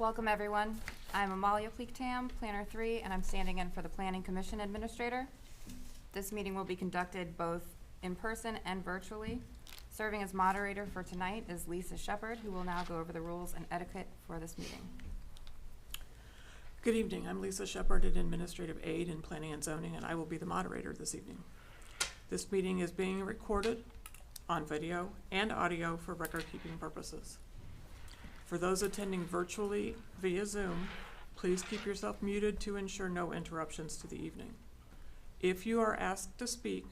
Welcome, everyone. I'm Amalia Pleektam, Planner 3, and I'm standing in for the Planning Commission Administrator. This meeting will be conducted both in person and virtually. Serving as moderator for tonight is Lisa Shepard, who will now go over the rules and etiquette for this meeting. Good evening. I'm Lisa Shepard, an Administrative Aide in Planning and Zoning, and I will be the moderator this evening. This meeting is being recorded on video and audio for record-keeping purposes. For those attending virtually via Zoom, please keep yourself muted to ensure no interruptions to the evening. If you are asked to speak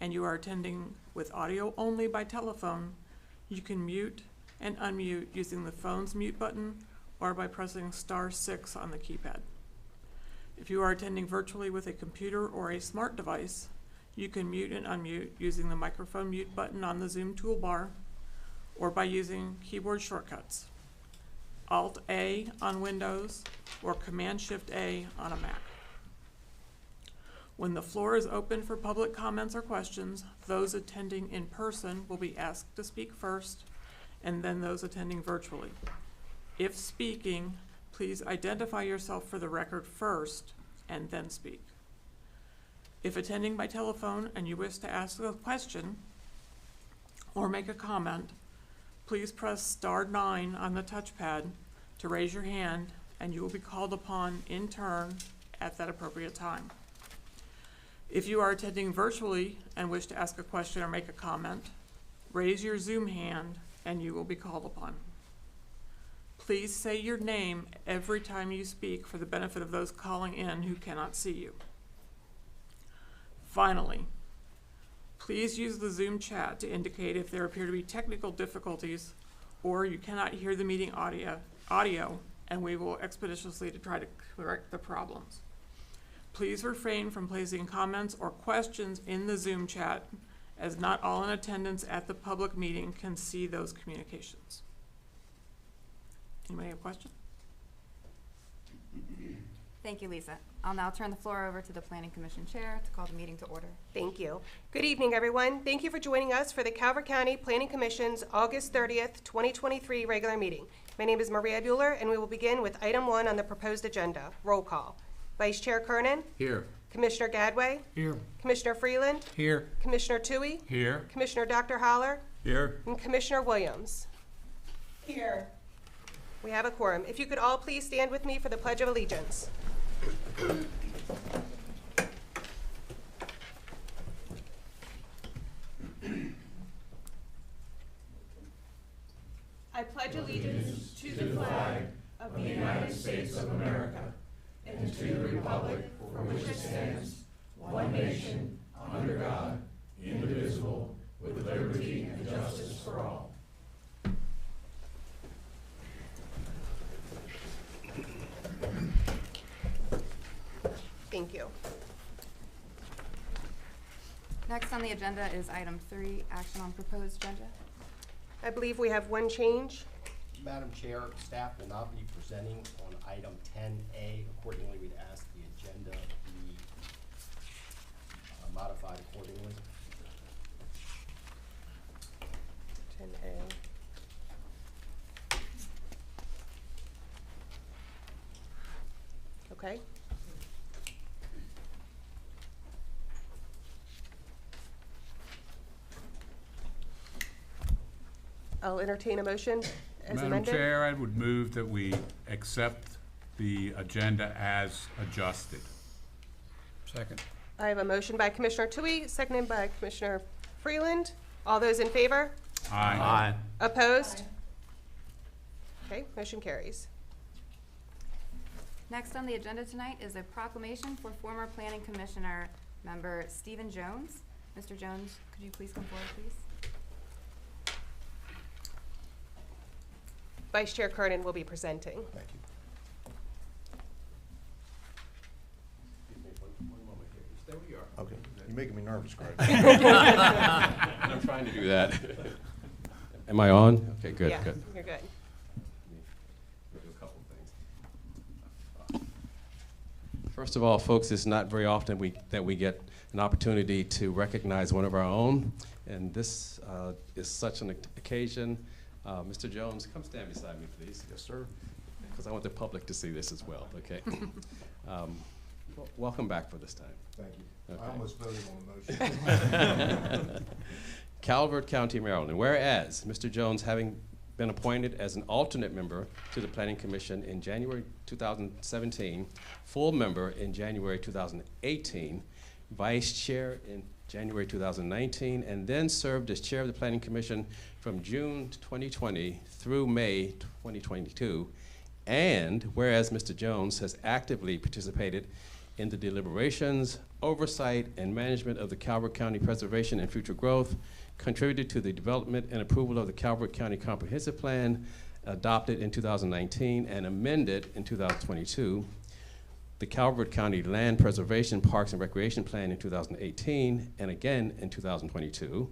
and you are attending with audio only by telephone, you can mute and unmute using the phone's mute button or by pressing *6 on the keypad. If you are attending virtually with a computer or a smart device, you can mute and unmute using the microphone mute button on the Zoom toolbar or by using keyboard shortcuts. Alt-A on Windows or Command-Shift-A on a Mac. When the floor is open for public comments or questions, those attending in person will be asked to speak first, and then those attending virtually. If speaking, please identify yourself for the record first and then speak. If attending by telephone and you wish to ask a question or make a comment, please press *9 on the touchpad to raise your hand, and you will be called upon in turn at that appropriate time. If you are attending virtually and wish to ask a question or make a comment, raise your Zoom hand and you will be called upon. Please say your name every time you speak for the benefit of those calling in who cannot see you. Finally, please use the Zoom chat to indicate if there appear to be technical difficulties or you cannot hear the meeting audio, and we will expeditiously to try to correct the problems. Please refrain from placing comments or questions in the Zoom chat, as not all in attendance at the public meeting can see those communications. Anybody have a question? Thank you, Lisa. I'll now turn the floor over to the Planning Commission Chair to call the meeting to order. Thank you. Good evening, everyone. Thank you for joining us for the Calvert County Planning Commission's August 30th, 2023 regular meeting. My name is Maria Bueller, and we will begin with item 1 on the proposed agenda. Roll call. Vice Chair Kernan. Here. Commissioner Gadway. Here. Commissioner Freeland. Here. Commissioner Toohey. Here. Commissioner Dr. Holler. Here. And Commissioner Williams. Here. We have a quorum. If you could all please stand with me for the Pledge of Allegiance. I pledge allegiance to the flag of the United States of America and to the republic for which it stands, one nation, under God, indivisible, with liberty and justice for all. Thank you. Next on the agenda is item 3, action on proposed agenda. I believe we have one change. Madam Chair, staff will not be presenting on item 10A. Accordingly, we'd ask the agenda be modified accordingly. 10A. Okay. I'll entertain a motion as Madam amended. Chair, I would move that we accept the agenda as adjusted. Second. I have a motion by Commissioner Toohey, seconded by Commissioner Freeland. All those in favor? Aye. Opposed? Okay, motion carries. Next on the agenda tonight is a proclamation for former Planning Commissioner member Stephen Jones. Mr. Jones, could you please come forward, please? Vice Chair Kernan will be presenting. Thank you. Excuse me one moment here. Stay where you are. Okay, you're making me nervous, Greg. I'm trying to do that. Am I on? Okay, good, Yeah, good. you're good. We'll do a couple of things. First of all, folks, it's not very often that we get an opportunity to recognize one of our own, and this is such an occasion. Mr. Jones, come stand beside me, please. Yes, sir. because I want the public to see this as well, okay? Welcome back for this time. Thank you. Okay. I almost voted on the motion. Calvert County, Maryland. Whereas Mr. Jones, having been appointed as an alternate member to the Planning Commission in January 2017, full member in January 2018, vice chair in January 2019, and then served as chair of the Planning Commission from June 2020 through May 2022. And whereas Mr. Jones has actively participated in the deliberations, oversight, and management of the Calvert County Preservation and Future Growth, contributed to the development and approval of the Calvert County Comprehensive Plan adopted in 2019 and amended in 2022, the Calvert County Land Preservation Parks and Recreation Plan in 2018 and again in 2022,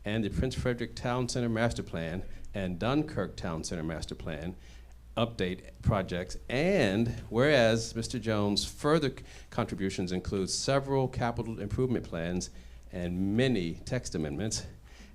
and the Prince Frederick Town Center Master Plan and Dunkirk Town Center Master Plan update projects. And whereas Mr. Jones' further contributions include several capital improvement plans and many text amendments,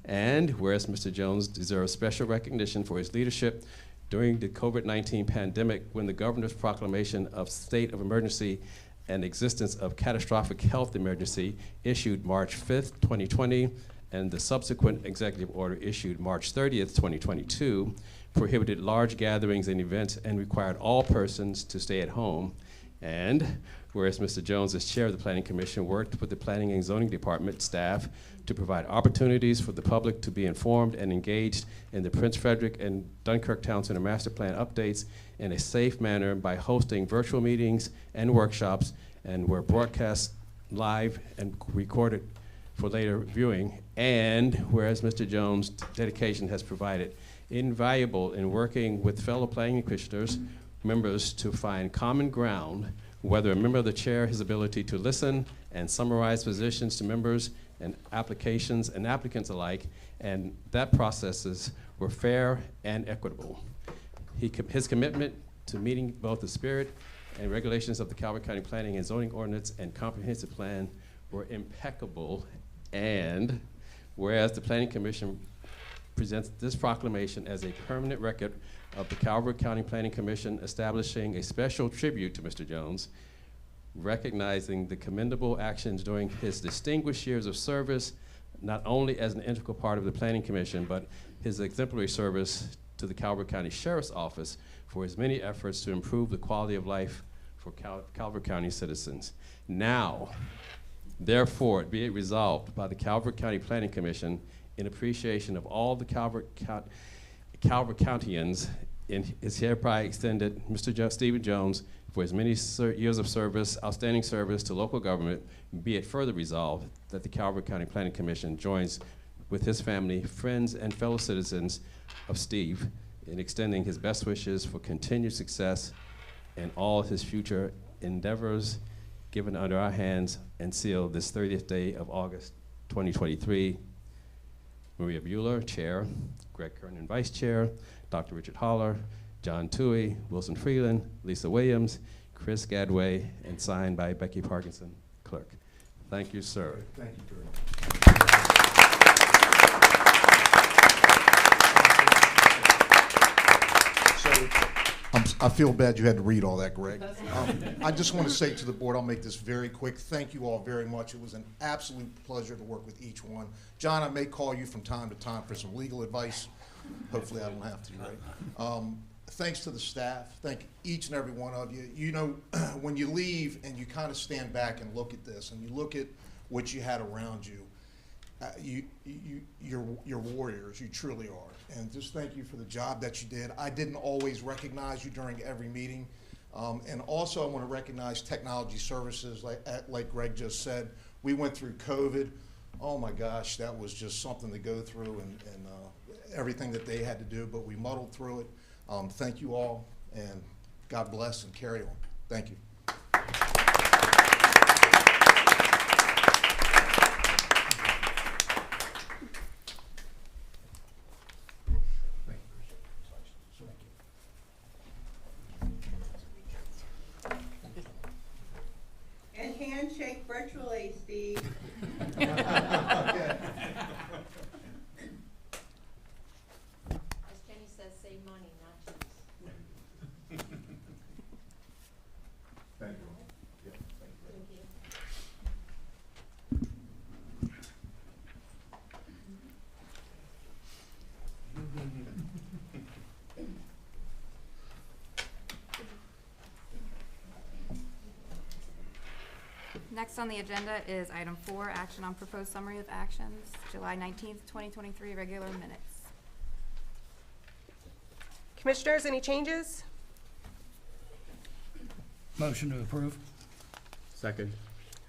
and whereas Mr. Jones deserves special recognition for his leadership during the COVID-19 pandemic when the governor's proclamation of state of emergency and existence of catastrophic health emergency issued March 5th, 2020, and the subsequent executive order issued March 30th, 2022, prohibited large gatherings and events and required all persons to stay at home. And whereas Mr. Jones, as chair of the Planning Commission, worked with the Planning and Zoning Department staff to provide opportunities for the public to be informed and engaged in the Prince Frederick and Dunkirk Town Center Master Plan updates in a safe manner by hosting virtual meetings and workshops, and were broadcast live and recorded for later viewing. And whereas Mr. Jones' dedication has provided invaluable in working with fellow planning commissioners, members to find common ground, whether a member of the chair, his ability to listen and summarize positions to members and applications and applicants alike, and that processes were fair and equitable. His commitment to meeting both the spirit and regulations of the Calvert County Planning and Zoning Ordinance and Comprehensive Plan were impeccable. And whereas the Planning Commission presents this proclamation as a permanent record of the Calvert County Planning Commission establishing a special tribute to Mr. Jones, recognizing the commendable actions during his distinguished years of service, not only as an integral part of the Planning Commission, but his exemplary service to the Calvert County Sheriff's Office for his many efforts to improve the quality of life for Calvert County citizens. Now, therefore, be it resolved by the Calvert County Planning Commission in appreciation of all the Calvert Countyans, is hereby extended Mr. Stephen Jones for his many years of service, outstanding service to local government. Be it further resolved that the Calvert County Planning Commission joins with his family, friends, and fellow citizens of Steve in extending his best wishes for continued success in all his future endeavors, given under our hands and sealed this 30th day of August 2023. Maria Bueller, Chair, Greg Kernan, Vice Chair, Dr. Richard Holler, John Toohey, Wilson Freeland, Lisa Williams, Chris Gadway, and signed by Becky Parkinson, Clerk. Thank you, sir. Thank you, Kurt. I feel bad you had to read all that, Greg. I just want to say to the board, I'll make this very quick. Thank you all very much. It was an absolute pleasure to work with each one. John, I may call you from time to time for some legal advice. Hopefully I don't have to, right? Thanks to the staff. Thank each and every one of you. You know, when you leave and you kind of stand back and look at this and you look at what you had around you, you're warriors, you truly are. And just thank you for the job that you did. I didn't always recognize you during every meeting. And also I want to recognize technology services, like Greg just said. We went through COVID. Oh my gosh, that was just something to go through and everything that they had to do, but we muddled through it. Thank you all, and God bless and carry on. Thank you. And handshake virtually, Steve. Okay. As Jenny says, save money, not cheese. Next on the agenda is item 4, action on proposed summary of actions, July 19th, 2023, regular minutes. Commissioners, any changes? Motion to approve. Second.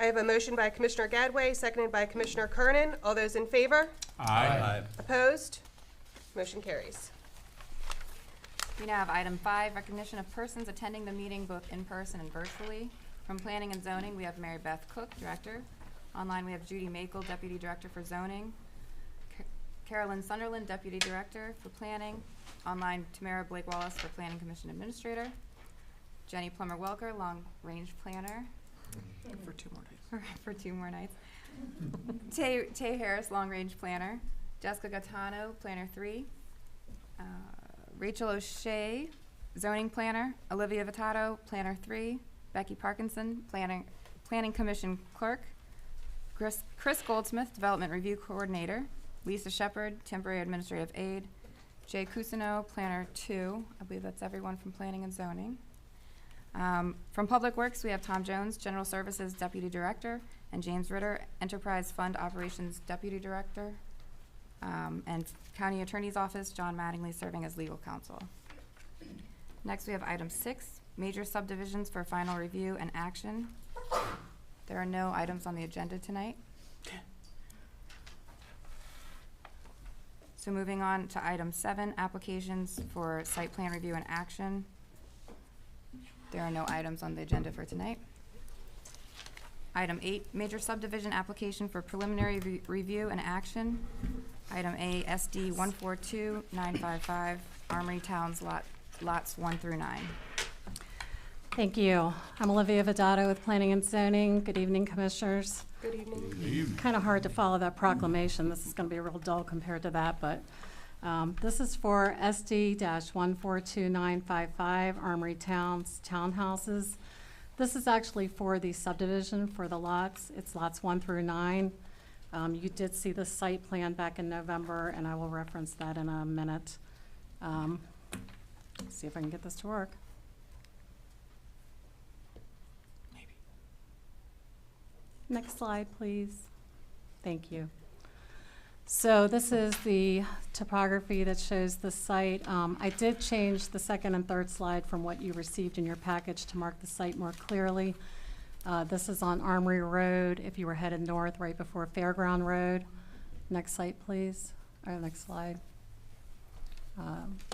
I have a motion by Commissioner Gadway, seconded by Commissioner Kernan. All those in favor? Aye. Opposed? Motion carries. We now have item 5, recognition of persons attending the meeting both in person and virtually. From Planning and Zoning, we have Mary Beth Cook, Director. Online, we have Judy Makel, Deputy Director for Zoning. Carolyn Sunderland, Deputy Director for Planning. Online, Tamara Blake Wallace for Planning Commission Administrator. Jenny Plummer Welker, Long Range Planner For 2 more days. for 2 more nights. Tay Harris, Long Range Planner. Jessica Gattano, Planner 3. Rachel O'Shea, Zoning Planner. Olivia Vitato, Planner 3. Becky Parkinson, Planning Commission Clerk. Chris Goldsmith, Development Review Coordinator. Lisa Shepard, Temporary Administrative Aide. Jay Cusino, Planner 2. I believe that's everyone from Planning and Zoning. From Public Works, we have Tom Jones, General Services Deputy Director, and James Ritter, Enterprise Fund Operations Deputy Director. And County Attorney's Office, John Mattingly, serving as legal counsel. Next, we have item 6, major subdivisions for final review and action. There are no items on the agenda tonight. So moving on to item 7, applications for site plan review and action. There are no items on the agenda for tonight. Item 8, major subdivision application for preliminary review and action. Item A, SD 142955, Armory Towns lots 1 through 9. Thank you. I'm Olivia Vidato with Planning and Zoning. Good evening, Commissioners. Good evening. Good evening. Kind of hard to follow that proclamation. This is going to be real dull compared to that, but this is for SD-142955, Armory Towns Townhouses. This is actually for the subdivision for the lots. It's lots 1 through 9. You did see the site plan back in November, and I will reference that in a minute. See if I can get this to work. Maybe. Next slide, please. Thank you. So this is the topography that shows the site. I did change the second and third slide from what you received in your package to mark the site more clearly. This is on Armory Road, if you were headed north, right before Fairground Road. Next slide, please. Or next slide.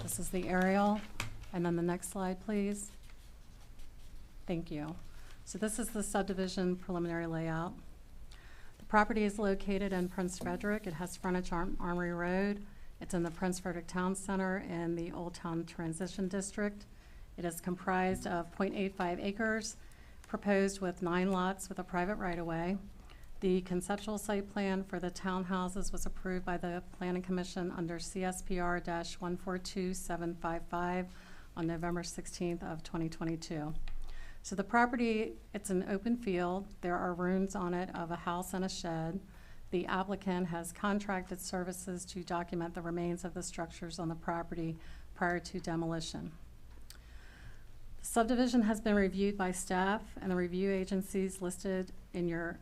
This is the aerial. And then the next slide, please. Thank you. So this is the subdivision preliminary layout. The property is located in Prince Frederick. It has frontage on Armory Road. It's in the Prince Frederick Town Center in the Old Town Transition District. It is comprised of 0.85 acres, proposed with 9 lots with a private right-of-way. The conceptual site plan for the townhouses was approved by the Planning Commission under CSPR-142755 on November 16th of 2022. So the property, it's an open field. There are rooms on it of a house and a shed. The applicant has contracted services to document the remains of the structures on the property prior to demolition. The subdivision has been reviewed by staff, and the review agencies listed in your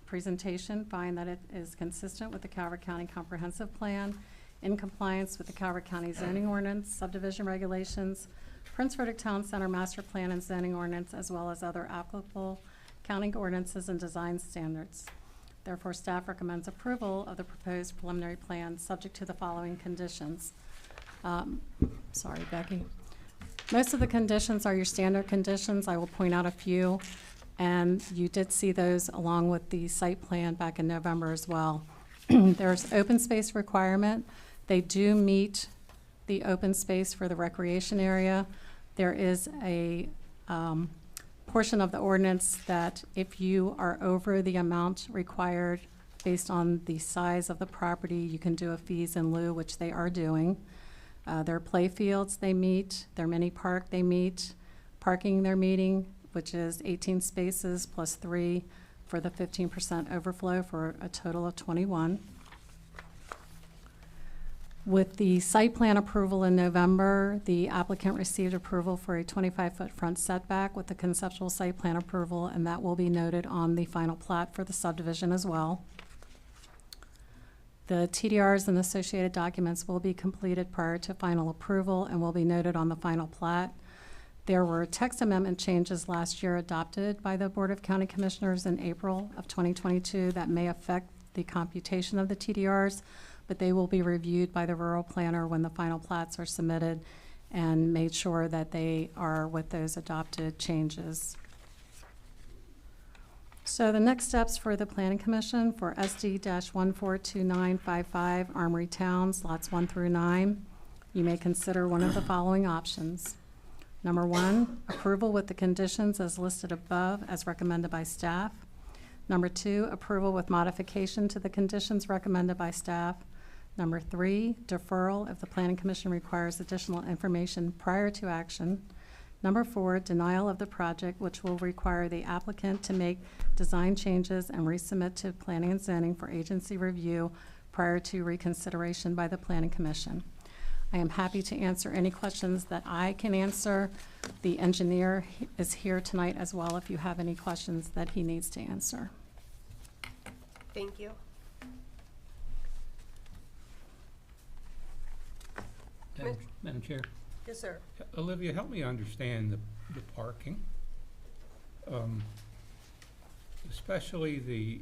presentation find that it is consistent with the Calvert County Comprehensive Plan, in compliance with the Calvert County Zoning Ordinance, subdivision regulations, Prince Frederick Town Center Master Plan and Zoning Ordinance, as well as other applicable county ordinances and design standards. Therefore, staff recommends approval of the proposed preliminary plan subject to the following conditions. Sorry, Becky. Most of the conditions are your standard conditions. I will point out a few, and you did see those along with the site plan back in November as well. There's open space requirement. They do meet the open space for the recreation area. There is a portion of the ordinance that if you are over the amount required based on the size of the property, you can do a fees in lieu, which they are doing. Their play fields they meet, their mini park they meet, parking they're meeting, which is 18 spaces plus 3 for the 15% overflow for a total of 21. With the site plan approval in November, the applicant received approval for a 25-foot front setback with the conceptual site plan approval, and that will be noted on the final plat for the subdivision as well. The TDRs and associated documents will be completed prior to final approval and will be noted on the final plat. There were text amendment changes last year adopted by the Board of County Commissioners in April of 2022 that may affect the computation of the TDRs, but they will be reviewed by the rural planner when the final plats are submitted and made sure that they are with those adopted changes. So the next steps for the Planning Commission for SD-142955 Armory Towns, lots 1 through 9, you may consider one of the following options. Number 1, approval with the conditions as listed above as recommended by staff. Number 2, approval with modification to the conditions recommended by staff. Number 3, deferral if the Planning Commission requires additional information prior to action. Number 4, denial of the project, which will require the applicant to make design changes and resubmit to Planning and Zoning for agency review prior to reconsideration by the Planning Commission. I am happy to answer any questions that I can answer. The engineer is here tonight as well if you have any questions that he needs to answer. Thank you. Madam Chair. Yes, sir. Olivia, help me understand the parking. Especially the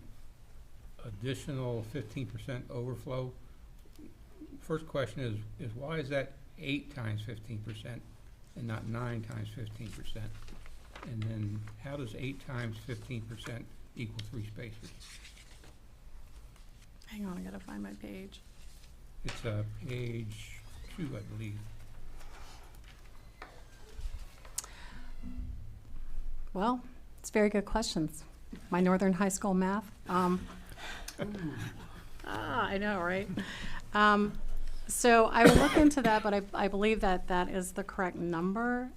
additional 15% overflow. First question is why is that 8 times 15% and not 9 times 15%? And then how does 8 times 15% equal 3 spaces? Hang on, I gotta find my page. It's page 2, I believe. Well, it's very good questions. My Northern High School math. I know, right? So I will look into that, but I believe that that is the correct number.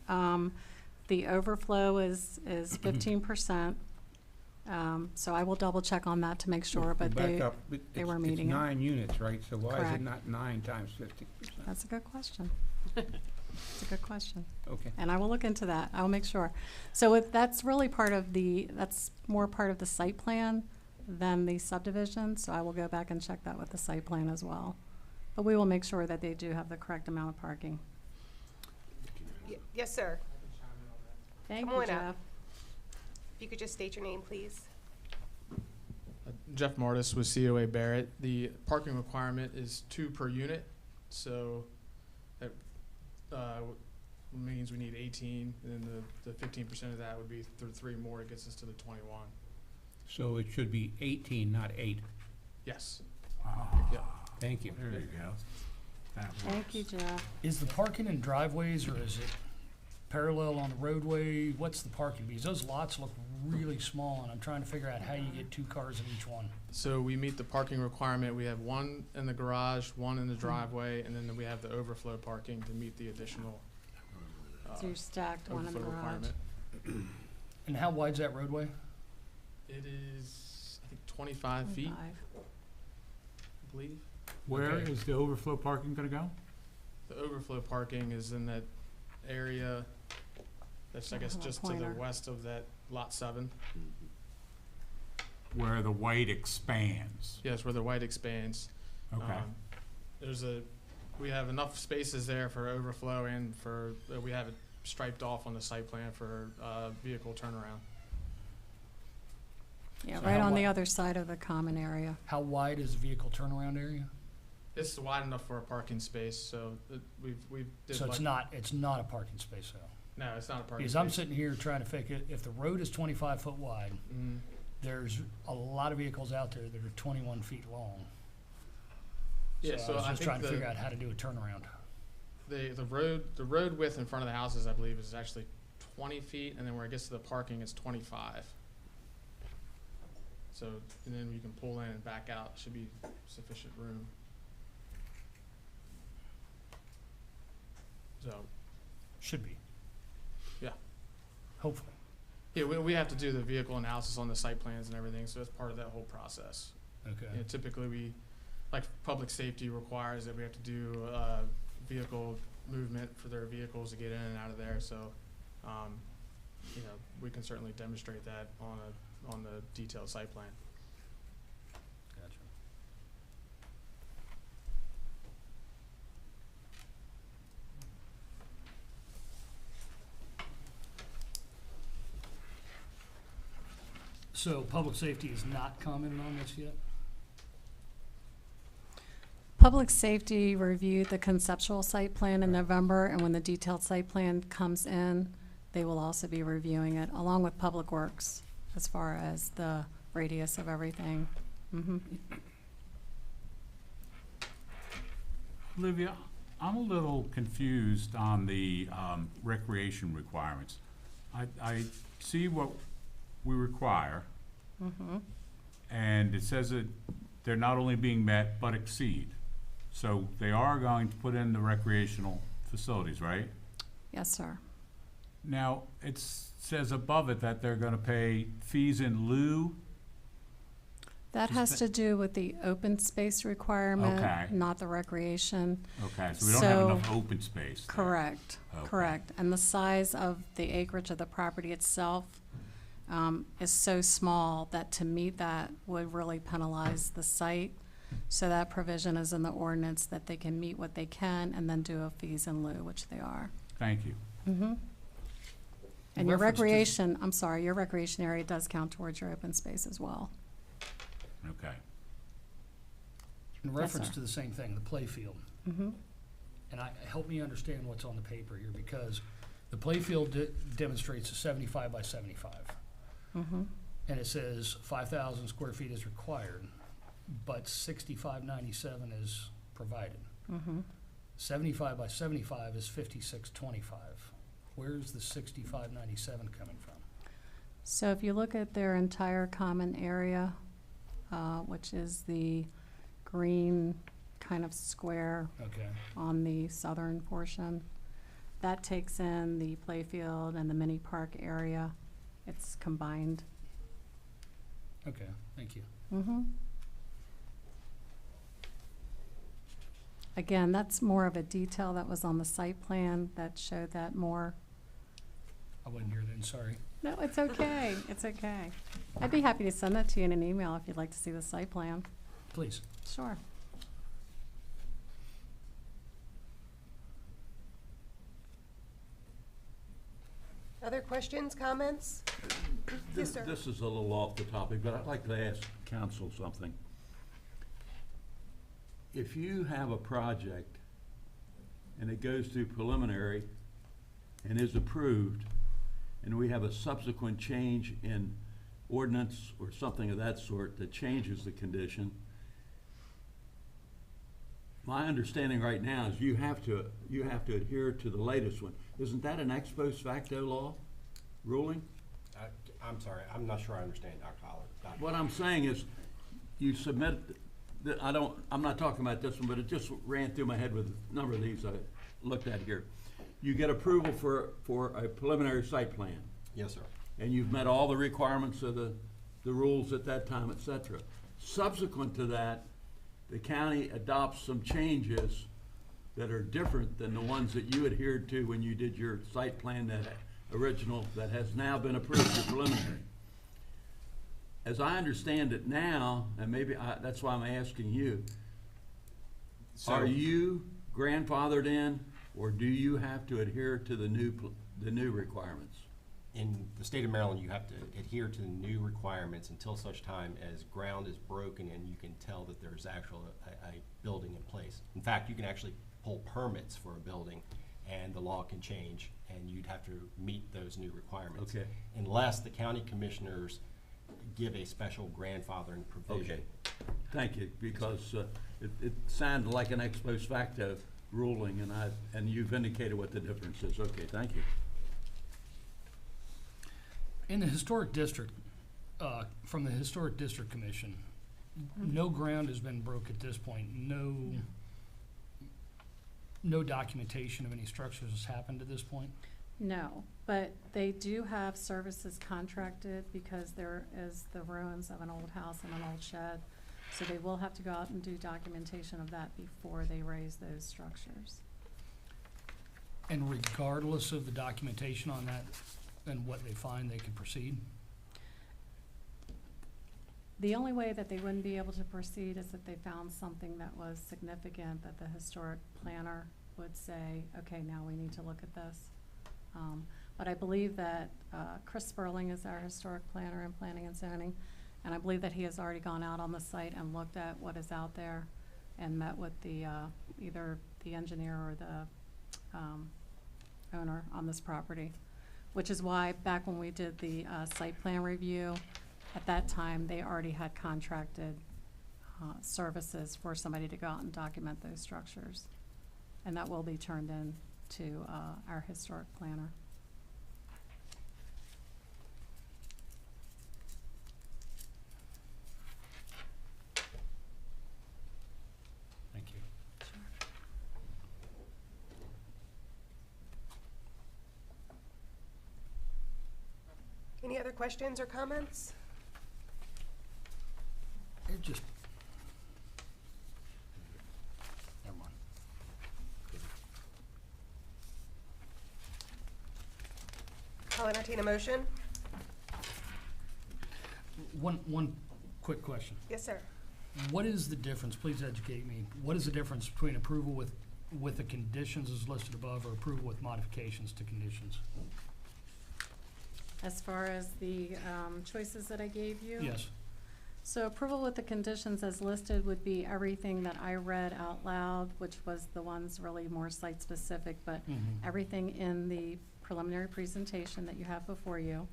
The overflow is 15%. So I will double check on that to make sure, but Back up. they were meeting it. It's 9 units, right? So why is Correct. it not 9 times 15%? That's a good question. It's a good question. Okay. And I will look into that. I will make sure. So that's really that's more part of the site plan than the subdivision, so I will go back and check that with the site plan as well. But we will make sure that they do have the correct amount of parking. Yes, sir. Thank Come you, on up. Jeff. If you could just state your name, please. Jeff Martis with COA Barrett. The parking requirement is 2 per unit, so that means we need 18, and then the 15% of that would be 3 more. It gets us to the 21. So it should be 18, not 8. Yes. Ah, Thank you. there you go. That Thank you, works. Jeff. Is the parking in driveways or is it parallel on the roadway? What's the parking? Because those lots look really small and I'm trying to figure out how you get 2 cars in each one. So we meet the parking requirement. We have 1 in the garage, 1 in the driveway, and then we have the overflow parking to meet the additional So you're stacked one in the overflow garage. requirement. And how wide's that roadway? It is, I think, 25 feet, 25. I believe. Where Okay. is the overflow parking gonna go? The overflow parking is in that area that's, I guess, Have a just to the pointer. west of that lot 7. Where the white expands? Yes, where the white expands. Okay. We have enough spaces there for overflow and for, we have it striped off on the site plan for vehicle turnaround. Yeah, So right how on the wide- other side of the common area. How wide is the vehicle turnaround area? It's wide enough for a parking space, so we've did So like. it's not a parking space though. No, it's not a parking Because space. I'm sitting here trying to figure, if the road is 25 foot wide, Mhm. there's a lot of vehicles out there that are 21 feet long. Yeah, So so I was I just think trying to figure out how to do a turnaround. the road width in front of the houses, I believe, is actually 20 feet, and then where it gets to the parking, it's 25. So, and then you can pull in and back out, should be sufficient room. So, Should be. Yeah. Hopefully. yeah, we have to do the vehicle analysis on the site plans and everything, so that's part of that whole process. Okay. You know, typically like public safety requires that we have to do vehicle movement for their vehicles to get in and out of there. So, you know, we can certainly demonstrate that on the detailed site plan. Gotcha. So public safety is not commented on this yet? Public Safety reviewed the conceptual site plan in November, and when the detailed site plan comes in, they will also be reviewing it, along with Public Works, as far as the radius of everything. Olivia, I'm a little confused on the recreation requirements. I see what we require, and it says that they're not only being met, but exceed. So they are going to put in the recreational facilities, right? Yes, sir. Now, it says above it that they're gonna pay fees in lieu. That Is has that- to do with the open space requirement, Okay. not the recreation. Okay, so we don't have So- enough open space there. Correct, Okay. correct. And the size of the acreage of the property itself is so small that to meet that would really penalize the site. So that provision is in the ordinance that they can meet what they can and then do a fees in lieu, which they are. Thank you. And your reference to- recreation, I'm sorry, your recreation area does count towards your open space as well. Okay. In Yes, reference sir. to the same thing, the play field. And help me understand what's on the paper here, because the play field demonstrates a 75 by 75. And it says 5,000 square feet is required, but 6597 is provided. 75 by 75 is 5625. Where's the 6597 coming from? So if you look at their entire common area, which is the green kind of square Okay, on the southern portion, that takes in the playfield and the mini park area. It's combined. okay, thank you. Again, that's more of a detail that was on the site plan that showed that more. I wasn't here then, sorry. No, it's okay, it's okay. I'd be happy to send that to you in an email if you'd like to see the site plan. Please. Sure. Other questions, comments? Yes, sir. This is a little off the topic, but I'd like to ask council something. If you have a project and it goes through preliminary and is approved, and we have a subsequent change in ordinance or something of that sort that changes the condition, my understanding right now is you have to adhere to the latest one. Isn't that an ex post facto law ruling? I'm sorry, I'm not sure I understand, Dr. Holler. What I'm saying is, you submit, I'm not talking about this one, but it just ran through my head with a number of these I looked at here. You get approval for a preliminary site plan, Yes, sir. and you've met all the requirements of the rules at that time, et cetera. Subsequent to that, the county adopts some changes that are different than the ones that you adhered to when you did your site plan, that original, that has now been approved as preliminary. As I understand it now, and maybe that's why I'm asking you, are you grandfathered in, or do you have to adhere to the new requirements? In the state of Maryland, you have to adhere to the new requirements until such time as ground is broken and you can tell that there's actual a building in place. In fact, you can actually pull permits for a building and the law can change and you'd have to meet those new requirements. Okay. Unless the county commissioners give a special grandfathering provision. Okay, thank you, because it sounded like an ex post facto ruling, and you've indicated what the difference is. Okay, thank you. In the historic district, from the Historic District Commission, no ground has been broke at this point. No documentation of any structures has happened at this point. No, but they do have services contracted because there is the ruins of an old house and an old shed So they will have to go out and do documentation of that before they raise those structures. And regardless of the documentation on that and what they find, they can proceed? The only way that they wouldn't be able to proceed is if they found something that was significant that the historic planner would say, okay, now we need to look at this. But I believe that Chris Sperling is our historic planner in planning and zoning, and I believe that he has already gone out on the site and looked at what is out there and met with the, either the engineer or the owner on this property, which is why back when we did the site plan review, at that time, they already had contracted services for somebody to go out and document those structures. And that will be turned in to our historic planner. Thank you. Any other questions or comments? It just, never mind. I'll entertain a motion. One quick question. Yes, sir. What is the difference, please educate me, what is the difference between approval with the conditions as listed above or approval with modifications to conditions? As far as the choices that I gave you? Yes. So approval with the conditions as listed would be everything that I read out loud, which was the ones really more site-specific, but everything in the preliminary presentation that you have before you.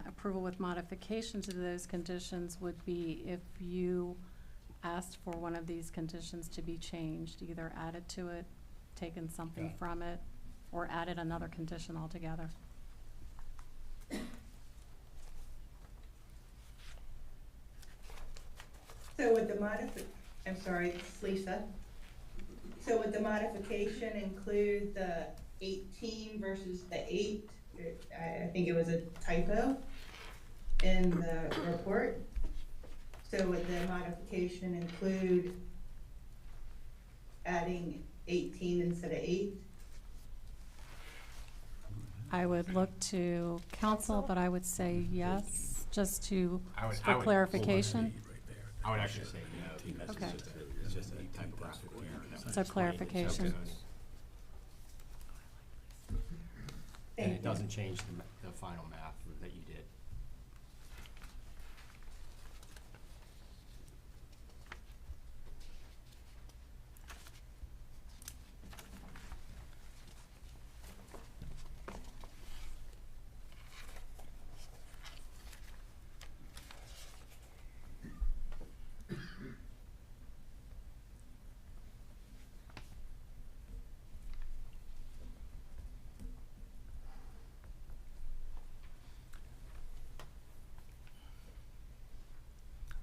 Approval with modification to those conditions would be if you asked for one of these conditions to be changed, either added to it, taken something Okay. from it, or added another condition altogether. So would the I'm sorry, it's Lisa. So would the modification include the 18 versus the 8? I think it was a typo in the report. So would the modification include adding 18 instead of 8? I would look to council, but I would say yes, just to, I would- for I would- clarification. I would actually say no. Okay. It's just a typographical error. So clarification. And it doesn't change the final math that you did.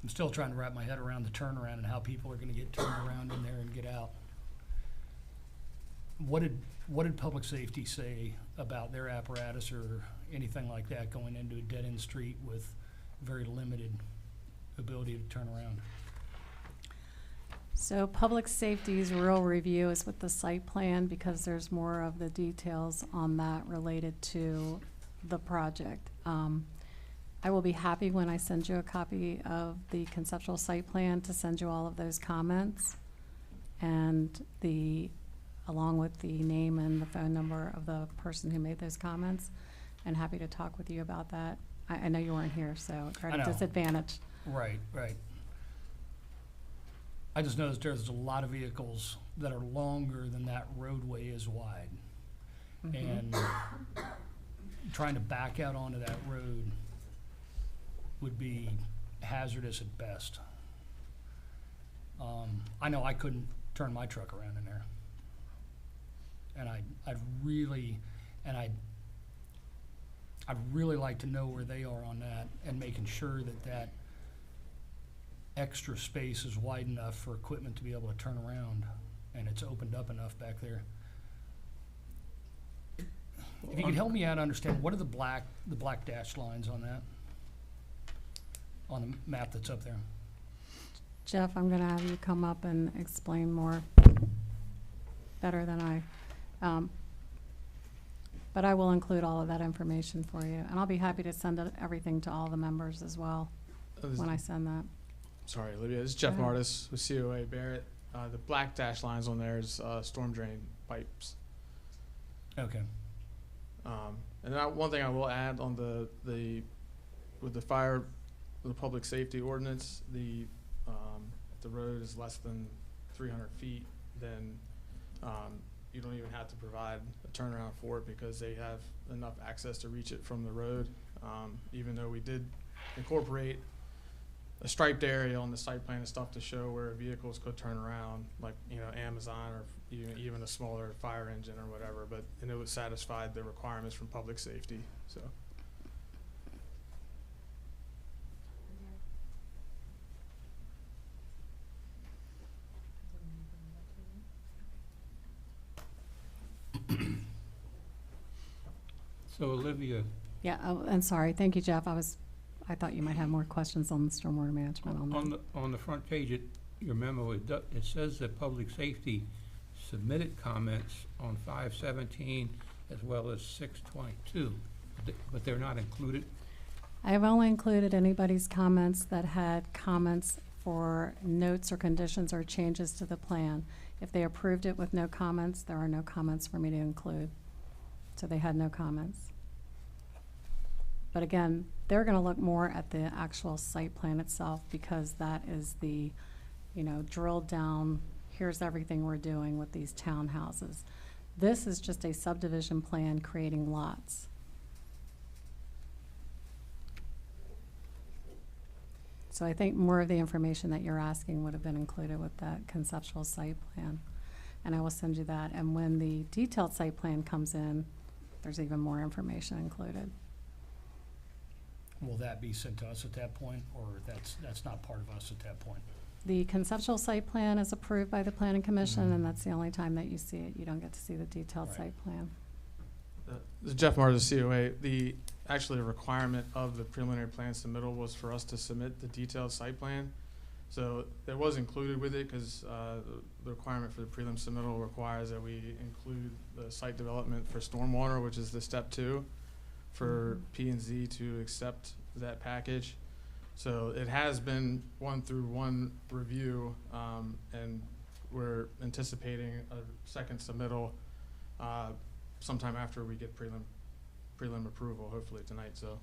I'm still trying to wrap my head around the turnaround and how people are gonna get turned around in there and get out. What did public safety say about their apparatus or anything like that going into a dead-end street with very limited ability to turn around? So public safety's real review is with the site plan because there's more of the details on that related to the project. I will be happy when I send you a copy of the conceptual site plan to send you all of those comments and along with the name and the phone number of the person who made those comments, and happy to talk with you about that. I know you weren't here, so you're I at a know. disadvantage. Right. I just noticed there's a lot of vehicles that are longer than that roadway is wide. And trying to back out onto that road would be hazardous at best. I know I couldn't turn my truck around in there. And I'd really like to know where they are on that and making sure that that extra space is wide enough for equipment to be able to turn around and it's opened up enough back there. If you could help me out understand, what are the black dashed lines on that? On the map that's up there? Jeff, I'm gonna have you come up and explain more better than but I will include all of that information for you. And I'll be happy to send everything to all the members as well when I send that. Sorry, Olivia, this is Jeff Go ahead. Martis with COA Barrett. The black dash lines on there is storm drain pipes. Okay. And one thing I will add on with the fire, the public safety ordinance, if the road is less than 300 feet, then you don't even have to provide a turnaround for it because they have enough access to reach it from the road. Even though we did incorporate a striped area on the site plan and stuff to show where vehicles could turn around, like, you know, Amazon or even a smaller fire engine or whatever, and it would satisfy the requirements from public safety, so. So Olivia, Yeah, oh, and sorry, thank you, Jeff. I thought you might have more questions on the stormwater management on that. on the front page, your memo, it says that public safety submitted comments on 517 as well as 622, but they're not included. I have only included anybody's comments that had comments for notes or conditions or changes to the plan. If they approved it with no comments, there are no comments for me to include. So they had no comments. But again, they're gonna look more at the actual site plan itself because that is the, you know, drilled down, here's everything we're doing with these townhouses. This is just a subdivision plan creating lots. So I think more of the information that you're asking would have been included with that conceptual site plan. And I will send you that. And when the detailed site plan comes in, there's even more information included. Will that be sent to us at that point, or that's not part of us at that point? The conceptual site plan is approved by the planning commission, and that's the only time that you see it. You don't get to see the detailed Right. site plan. This is Jeff Martis, COA. Actually, a requirement of the preliminary plan submittal was for us to submit the detailed site plan. So that was included with it because the requirement for the prelim submittal requires that we include the site development for stormwater, which is the step 2 for P&Z to accept that package. So it has been 1-through-1 review, and we're anticipating a second submittal sometime after we get prelim approval, hopefully tonight. So.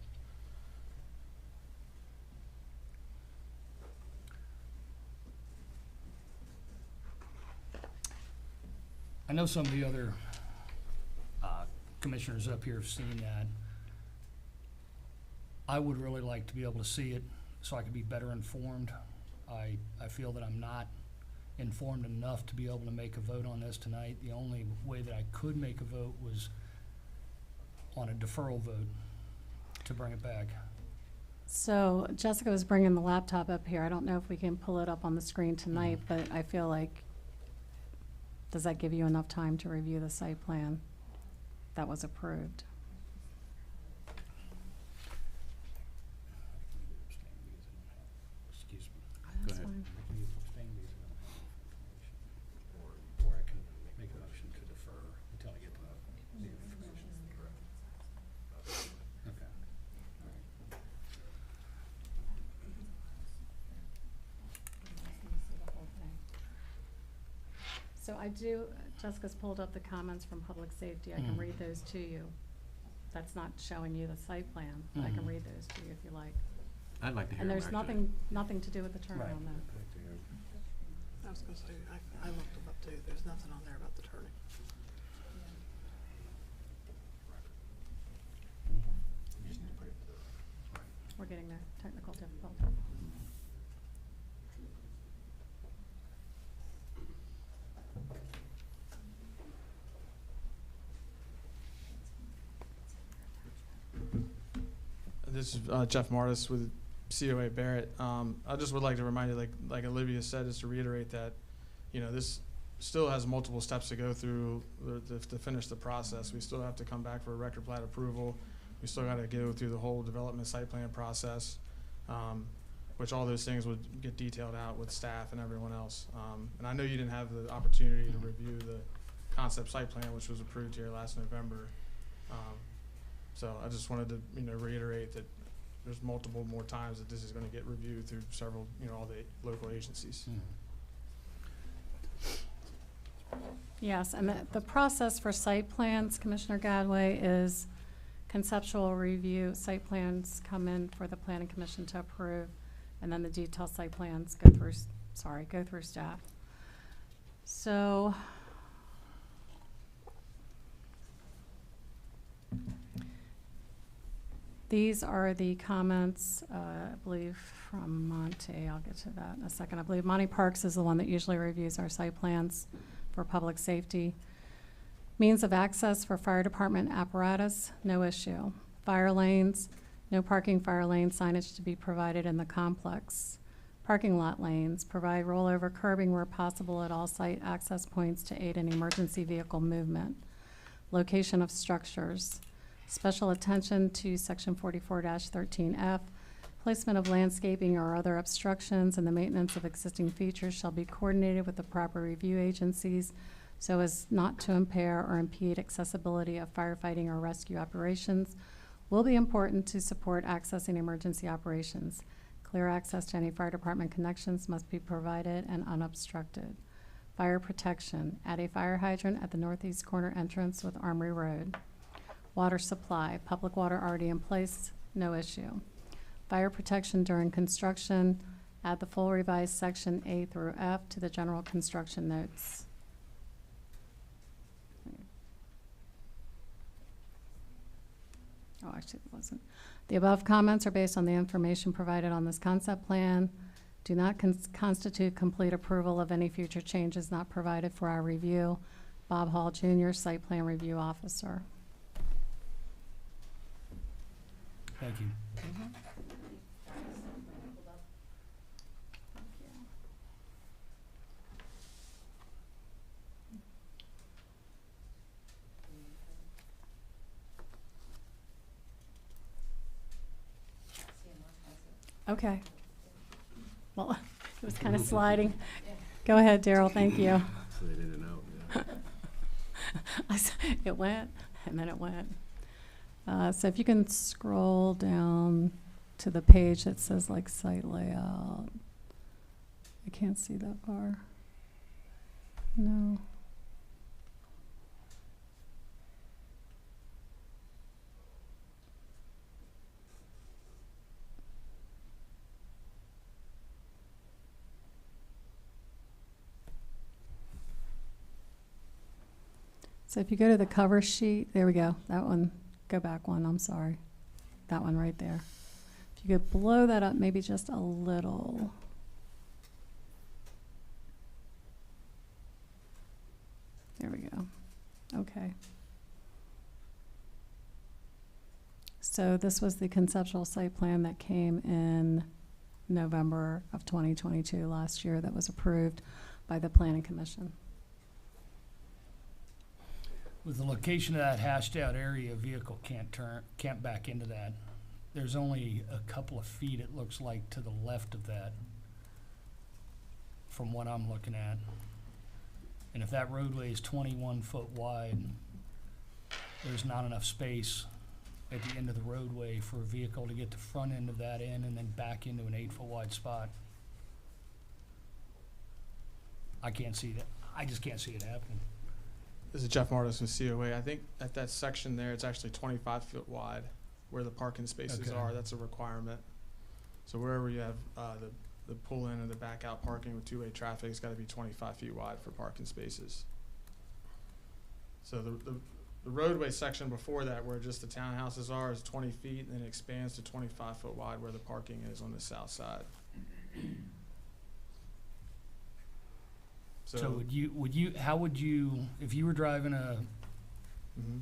I know some of the other commissioners up here have seen that. I would really like to be able to see it so I could be better informed. I feel that I'm not informed enough to be able to make a vote on this tonight. The only way that I could make a vote was on a deferral vote to bring it back. So Jessica was bringing the laptop up here. I don't know if we can pull it up on the screen tonight, but I feel like, does that give you enough time to review the site plan that was approved? Excuse me. That's ahead. fine. Or I can make a motion to defer until I get the information. Okay. So I do, Jessica's pulled up the comments from public safety. I can read those to you. That's not showing you the site plan, but I can read those to you if you like. I'd like to hear And them, there's actually. nothing to do with the turnaround though. I was gonna say, I looked them up too. There's nothing on there about the turning. We're getting there, technical difficulty. This is Jeff Martis with COA Barrett. I just would like to remind you, like Olivia said, is to reiterate that, you know, this still has multiple steps to go through to finish the process. We still have to come back for a record plat approval. We still got to go through the whole development site plan process. which all those things would get detailed out with staff and everyone else. And I know you didn't have the opportunity to review the concept site plan, which was approved here last November. So I just wanted to, reiterate that there's multiple more times that this is gonna get reviewed through several, all the local agencies. Yes, and the process for site plans, Commissioner Gadway, is conceptual review. Site plans come in for the planning commission to approve, and then the detailed site plans go through staff. So, these are the comments, I believe, from Monte. I'll get to that in a second. I believe Monty Parks is the one that usually reviews our site plans for public safety. Means of access for fire department apparatus, no issue. Fire lanes, no parking fire lane signage to be provided in the complex. Parking lot lanes, provide rollover curbing where possible at all site access points to aid in emergency vehicle movement. Location of structures. Special attention to section 44-13F. Placement of landscaping or other obstructions and the maintenance of existing features shall be coordinated with the proper review agencies so as not to impair or impede accessibility of firefighting or rescue operations. Will be important to support accessing emergency operations. Clear access to any fire department connections must be provided and unobstructed. Fire protection. Add a fire hydrant at the northeast corner entrance with Armory Road. Water supply. Public water already in place, no issue. Fire protection during construction. Add the full revised section A through F to the general construction notes. Oh, actually, it wasn't. The above comments are based on the information provided on this concept plan. Do not constitute complete approval of any future changes not provided for our review. Bob Hall Jr., Site Plan Review Officer. Thank you. Okay. Well, it was kind of sliding. Go ahead, Daryl, thank you. So they didn't know, It went, and then it went. So if you can scroll down to the page that says like site layout. I can't see that far. No. So if you go to the cover sheet, there we go. That one, go back one, I'm sorry. That one right there. If you could blow that up maybe just a little. There we go. Okay. So this was the conceptual site plan that came in November of 2022 last year that was approved by the Planning Commission. With the location of that hashed out area, a vehicle can't back into that. There's only a couple of feet, it looks like, to the left of that, from what I'm looking at. And if that roadway is 21 foot wide, there's not enough space at the end of the roadway for a vehicle to get the front end of that in and then back into an 8 foot wide spot. I can't see that. I just can't see it happening. This is Jeff Martis with COA. I think at that section there, it's actually 25 foot wide where the parking spaces Okay. are. That's a requirement. So wherever you have the pull in and the back out parking with two-way traffic, it's got to be 25 feet wide for parking spaces. So the roadway section before that, where just the townhouses are, is 20 feet, and then it expands to 25 foot wide where the parking is on the south side. So how would you, if you were driving a Mhm.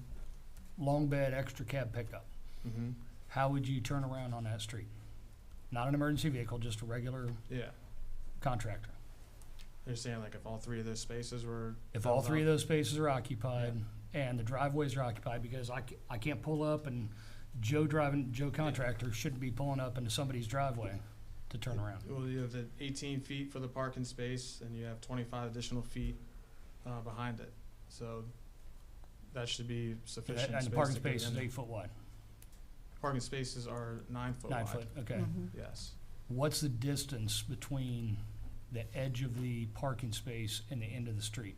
long bed extra cab pickup, Mhm. how would you turn around on that street? Not an emergency vehicle, just a regular Yeah. contractor. You're saying like if all three of those spaces were If all filled three of up? those spaces are occupied and the driveways are occupied, because I can't pull up and Joe contractor shouldn't be pulling up into somebody's driveway to turn around. Well, you have the 18 feet for the parking space, and you have 25 additional feet behind it. So that should be sufficient And space the parking to get space is in. 8 foot wide, Parking spaces are 9 foot 9 wide. foot, okay. Yes. What's the distance between the edge of the parking space and the end of the street?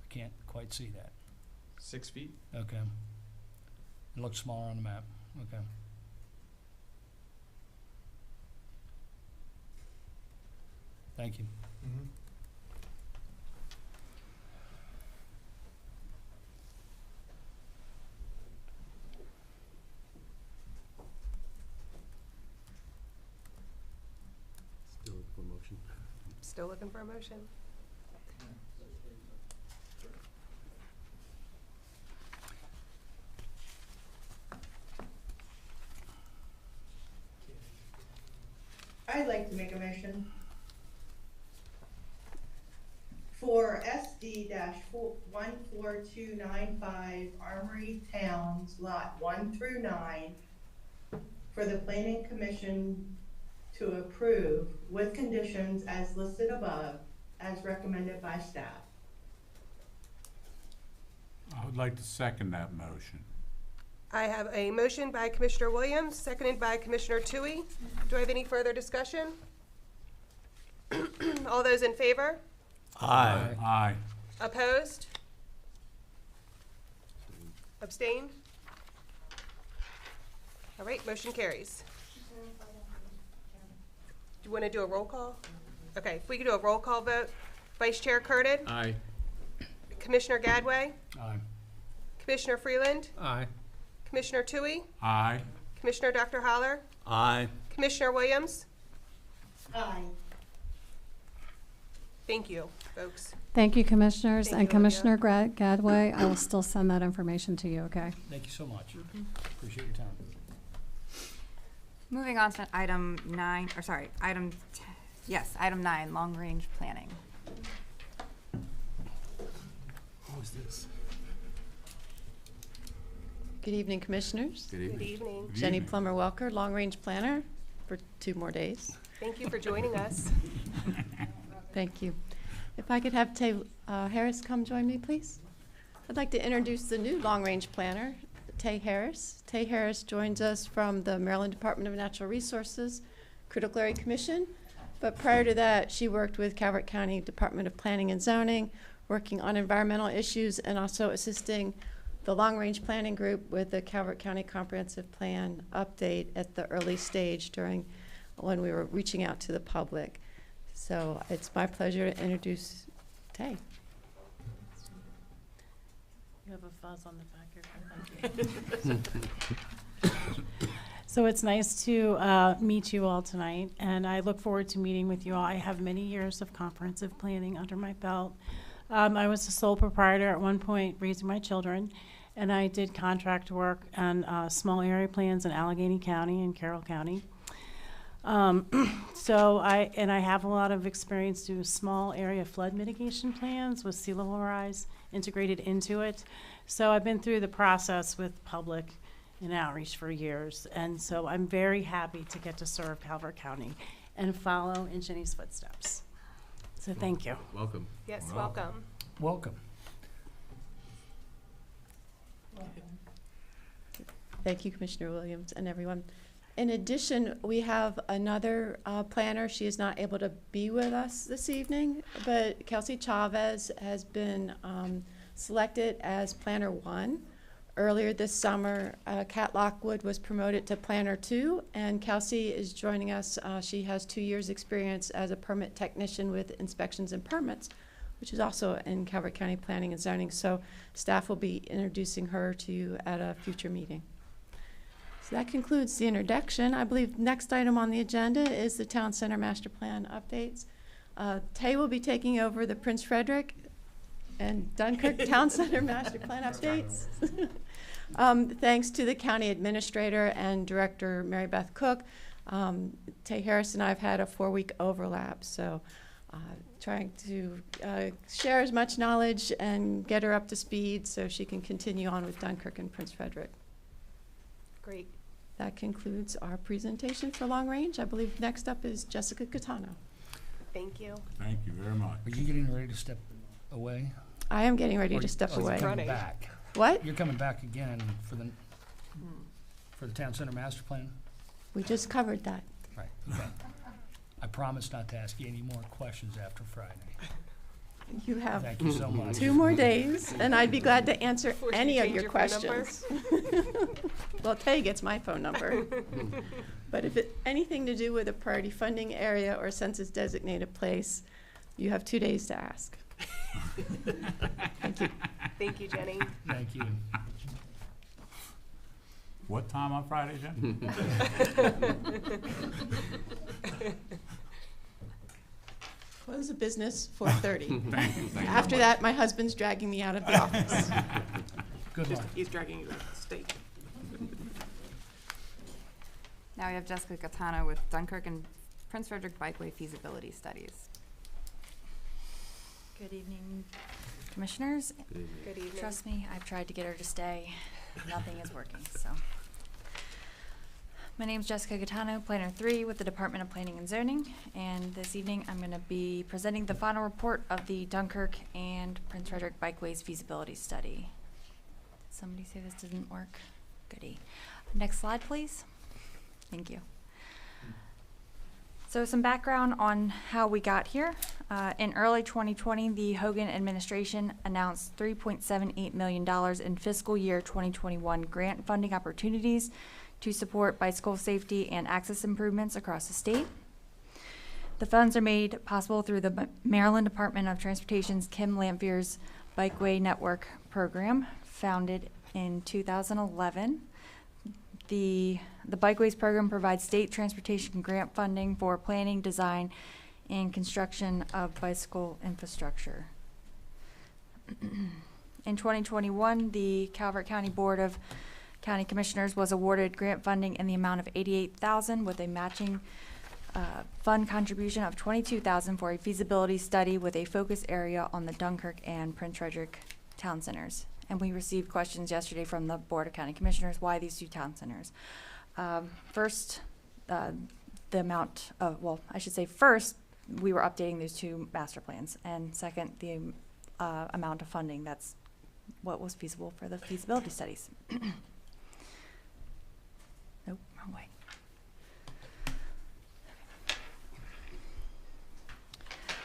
I can't quite see that. 6 feet. Okay. It looks smaller on the map, okay. Thank you. Mm-hmm. Still for motion. Still looking for a motion? I'd like to make a motion for SD 14295 Armory Towns, lot 1 through 9, for the planning commission to approve with conditions as listed above, as recommended by staff. I would like to second that motion. I have a motion by Commissioner Williams, seconded by Commissioner Tui. Do I have any further discussion? All those in favor? Aye. Opposed? Abstained? All right, motion carries. Do you want to do a roll call? Okay, if we could do a roll call vote. Vice Chair Curtin? Aye. Commissioner Gadway? Aye. Commissioner Freeland? Aye. Commissioner Tui? Aye. Commissioner Dr. Holler? Aye. Commissioner Williams? Aye. Thank you, folks. Thank you, Commissioners, Thank and you, Olivia. Commissioner Gadway. I will still send that information to you, okay? Thank you so much. Appreciate your time. Moving on to item 9, or sorry, item 9, long-range planning. What was this? Good evening, Commissioners. Good Good evening. evening. Jenny Plummer-Welker, Long Range Planner, for 2 more days. Thank you for joining us. Thank you. If I could have Tay Harris come join me, please. I'd like to introduce the new Long Range Planner, Tay Harris. Tay Harris joins us from the Maryland Department of Natural Resources Critical Area Commission. But prior to that, she worked with Calvert County Department of Planning and Zoning, working on environmental issues and also assisting the Long Range Planning Group with the Calvert County Comprehensive Plan update at the early stage during when we were reaching out to the public. So it's my pleasure to introduce Tay. You have a fuzz on the back of your head. So it's nice to meet you all tonight, and I look forward to meeting with you all. I have many years of comprehensive planning under my belt. I was the sole proprietor at one point raising my children, and I did contract work on small area plans in Allegheny County and Carroll County. So I have a lot of experience doing small area flood mitigation plans with sea level rise integrated into it. So I've been through the process with public and outreach for years, and so I'm very happy to get to serve Calvert County and follow in Jenny's footsteps. So thank you. Welcome. Yes, welcome. Welcome. Thank you, Commissioner Williams and everyone. In addition, we have another planner. She is not able to be with us this evening, but Kelsey Chavez has been selected as Planner 1. Earlier this summer, Kat Lockwood was promoted to Planner 2, and Kelsey is joining us. She has 2 years' experience as a permit technician with inspections and permits, which is also in Calvert County Planning and Zoning. So staff will be introducing her to you at a future meeting. So that concludes the introduction. I believe next item on the agenda is the Town Center Master Plan updates. Tay will be taking over the Prince Frederick and Dunkirk Town Center Master Plan updates. Thanks to the county administrator and director Mary Beth Cook, Tay Harris and I have had a 4-week overlap, so trying to share as much knowledge and get her up to speed so she can continue on with Dunkirk and Prince Frederick. Great. that concludes our presentation for long range. I believe next up is Jessica Catano. Thank you. Thank you very much. Are you getting ready to step away? I am getting ready Or to step you're away. coming back? What? You're coming back again for the town center master plan? We just covered that. Right, okay. I promise not to ask you any more questions after Friday. You have Thank you so much. 2 more days, and I'd be glad to answer Force you any to of change your your phone number? questions. Well, Tay gets my phone number. But if it, anything to do with a priority funding area or census designated place, you have 2 days to ask. Thank you. Thank you, Jenny. Thank you. What time on Friday, Jen? Close of business, 4:30. Thank you. Thank you After very that, my husband's dragging me out of the office. Good luck. He's dragging you out of the state. Now we have Jessica Catano with Dunkirk and Prince Frederick Bikeway feasibility studies. Good evening, commissioners. Good evening. Trust me, I've tried to get her to stay. Nothing is working, so. My name's Jessica Catano, Planner 3 with the Department of Planning and Zoning, and this evening I'm going to be presenting the final report of the Dunkirk and Prince Frederick Bikeways feasibility study. Did somebody say this didn't work? Goody. Next slide, please. Thank you. So some background on how we got here. In early 2020, the Hogan administration announced $3.78 million in fiscal year 2021 grant funding opportunities to support bicycle safety and access improvements across the state. The funds are made possible through the Maryland Department of Transportation's Kim Lamphere's Bikeway Network program, founded in 2011. The Bikeways program provides state transportation grant funding for planning, design, and construction of bicycle infrastructure. In 2021, the Calvert County Board of County Commissioners was awarded grant funding in the amount of $88,000 with a matching fund contribution of $22,000 for a feasibility study with a focus area on the Dunkirk and Prince Frederick town centers. And we received questions yesterday from the Board of County Commissioners, why these 2 town centers? First, the amount of, well, I should say first, we were updating those 2 master plans. And second, the amount of funding, that's what was feasible for the feasibility studies. Nope, wrong way.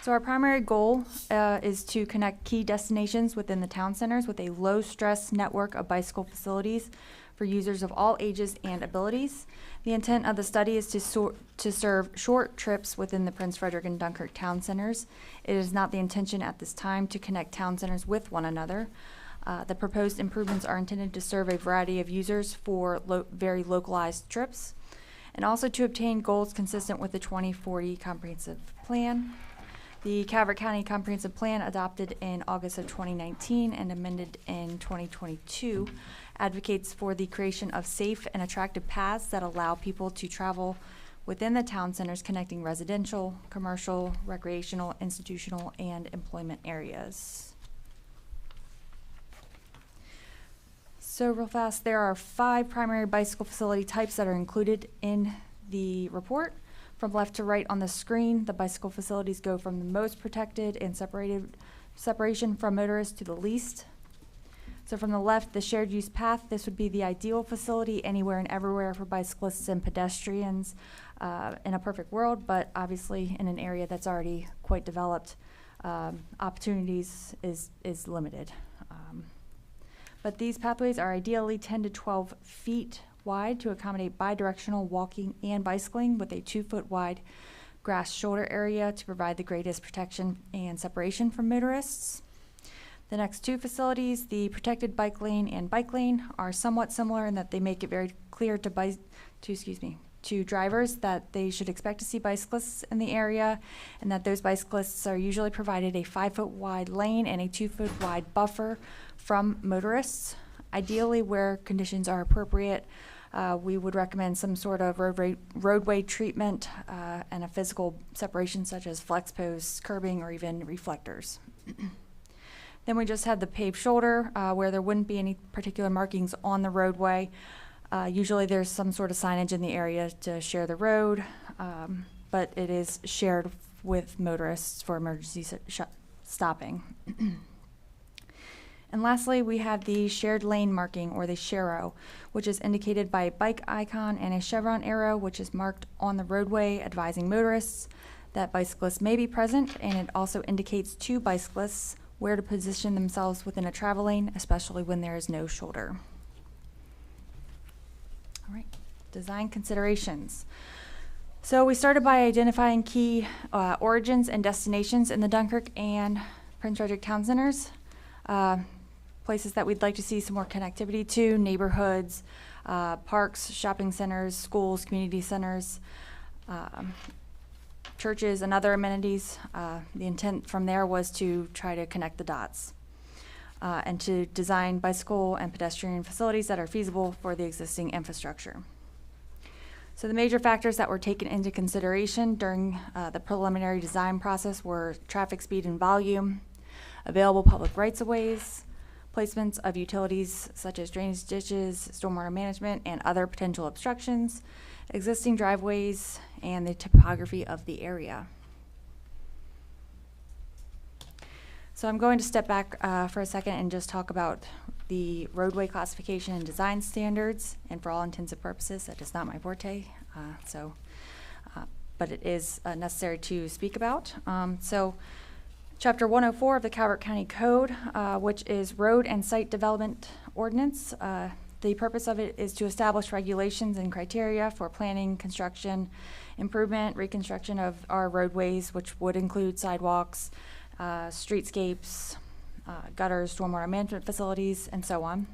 So our primary goal is to connect key destinations within the town centers with a low-stress network of bicycle facilities for users of all ages and abilities. The intent of the study is to serve short trips within the Prince Frederick and Dunkirk town centers. It is not the intention at this time to connect town centers with one another. The proposed improvements are intended to serve a variety of users for very localized trips, and also to obtain goals consistent with the 2040 comprehensive plan. The Calvert County Comprehensive Plan, adopted in August of 2019 and amended in 2022, advocates for the creation of safe and attractive paths that allow people to travel within the town centers, connecting residential, commercial, recreational, institutional, and employment areas. So real fast, there are 5 primary bicycle facility types that are included in the report. From left to right on the screen, the bicycle facilities go from the most protected and separation from motorists to the least. So from the left, the shared use path, this would be the ideal facility anywhere and everywhere for bicyclists and pedestrians in a perfect world, but obviously in an area that's already quite developed, opportunities is limited. But these pathways are ideally 10 to 12 feet wide to accommodate bidirectional walking and bicycling with a 2-foot wide grass shoulder area to provide the greatest protection and separation from motorists. The next 2 facilities, the protected bike lane and bike lane, are somewhat similar in that they make it very clear to drivers that they should expect to see bicyclists in the area, and that those bicyclists are usually provided a 5-foot wide lane and a 2-foot wide buffer from motorists. Ideally, where conditions are appropriate, we would recommend some sort of roadway treatment and a physical separation such as flex posts, curbing, or even reflectors. Then we just had the paved shoulder where there wouldn't be any particular markings on the roadway. Usually there's some sort of signage in the area to share the road, but it is shared with motorists for emergency stopping. And lastly, we have the shared lane marking, or the SHARO, which is indicated by a bike icon and a chevron arrow, which is marked on the roadway advising motorists that bicyclists may be present, and it also indicates to bicyclists where to position themselves within a travel lane, especially when there is no shoulder. All right, design considerations. So we started by identifying key origins and destinations in the Dunkirk and Prince Frederick Town Centers. Places that we'd like to see some more connectivity to, neighborhoods, parks, shopping centers, schools, community centers, churches, and other amenities. The intent from there was to try to connect the dots and to design bicycle and pedestrian facilities that are feasible for the existing infrastructure. So the major factors that were taken into consideration during the preliminary design process were traffic speed and volume, available public rights-of-ways, placements of utilities such as drainage ditches, stormwater management, and other potential obstructions, existing driveways, and the topography of the area. So I'm going to step back for a second and just talk about the roadway classification and design standards, and for all intents and purposes, that is not my forte, but it is necessary to speak about. Chapter 104 of the Calvert County Code, which is Road and Site Development Ordinance. The purpose of it is to establish regulations and criteria for planning, construction, improvement, reconstruction of our roadways, which would include sidewalks, streetscapes, gutters, stormwater management facilities, and so on.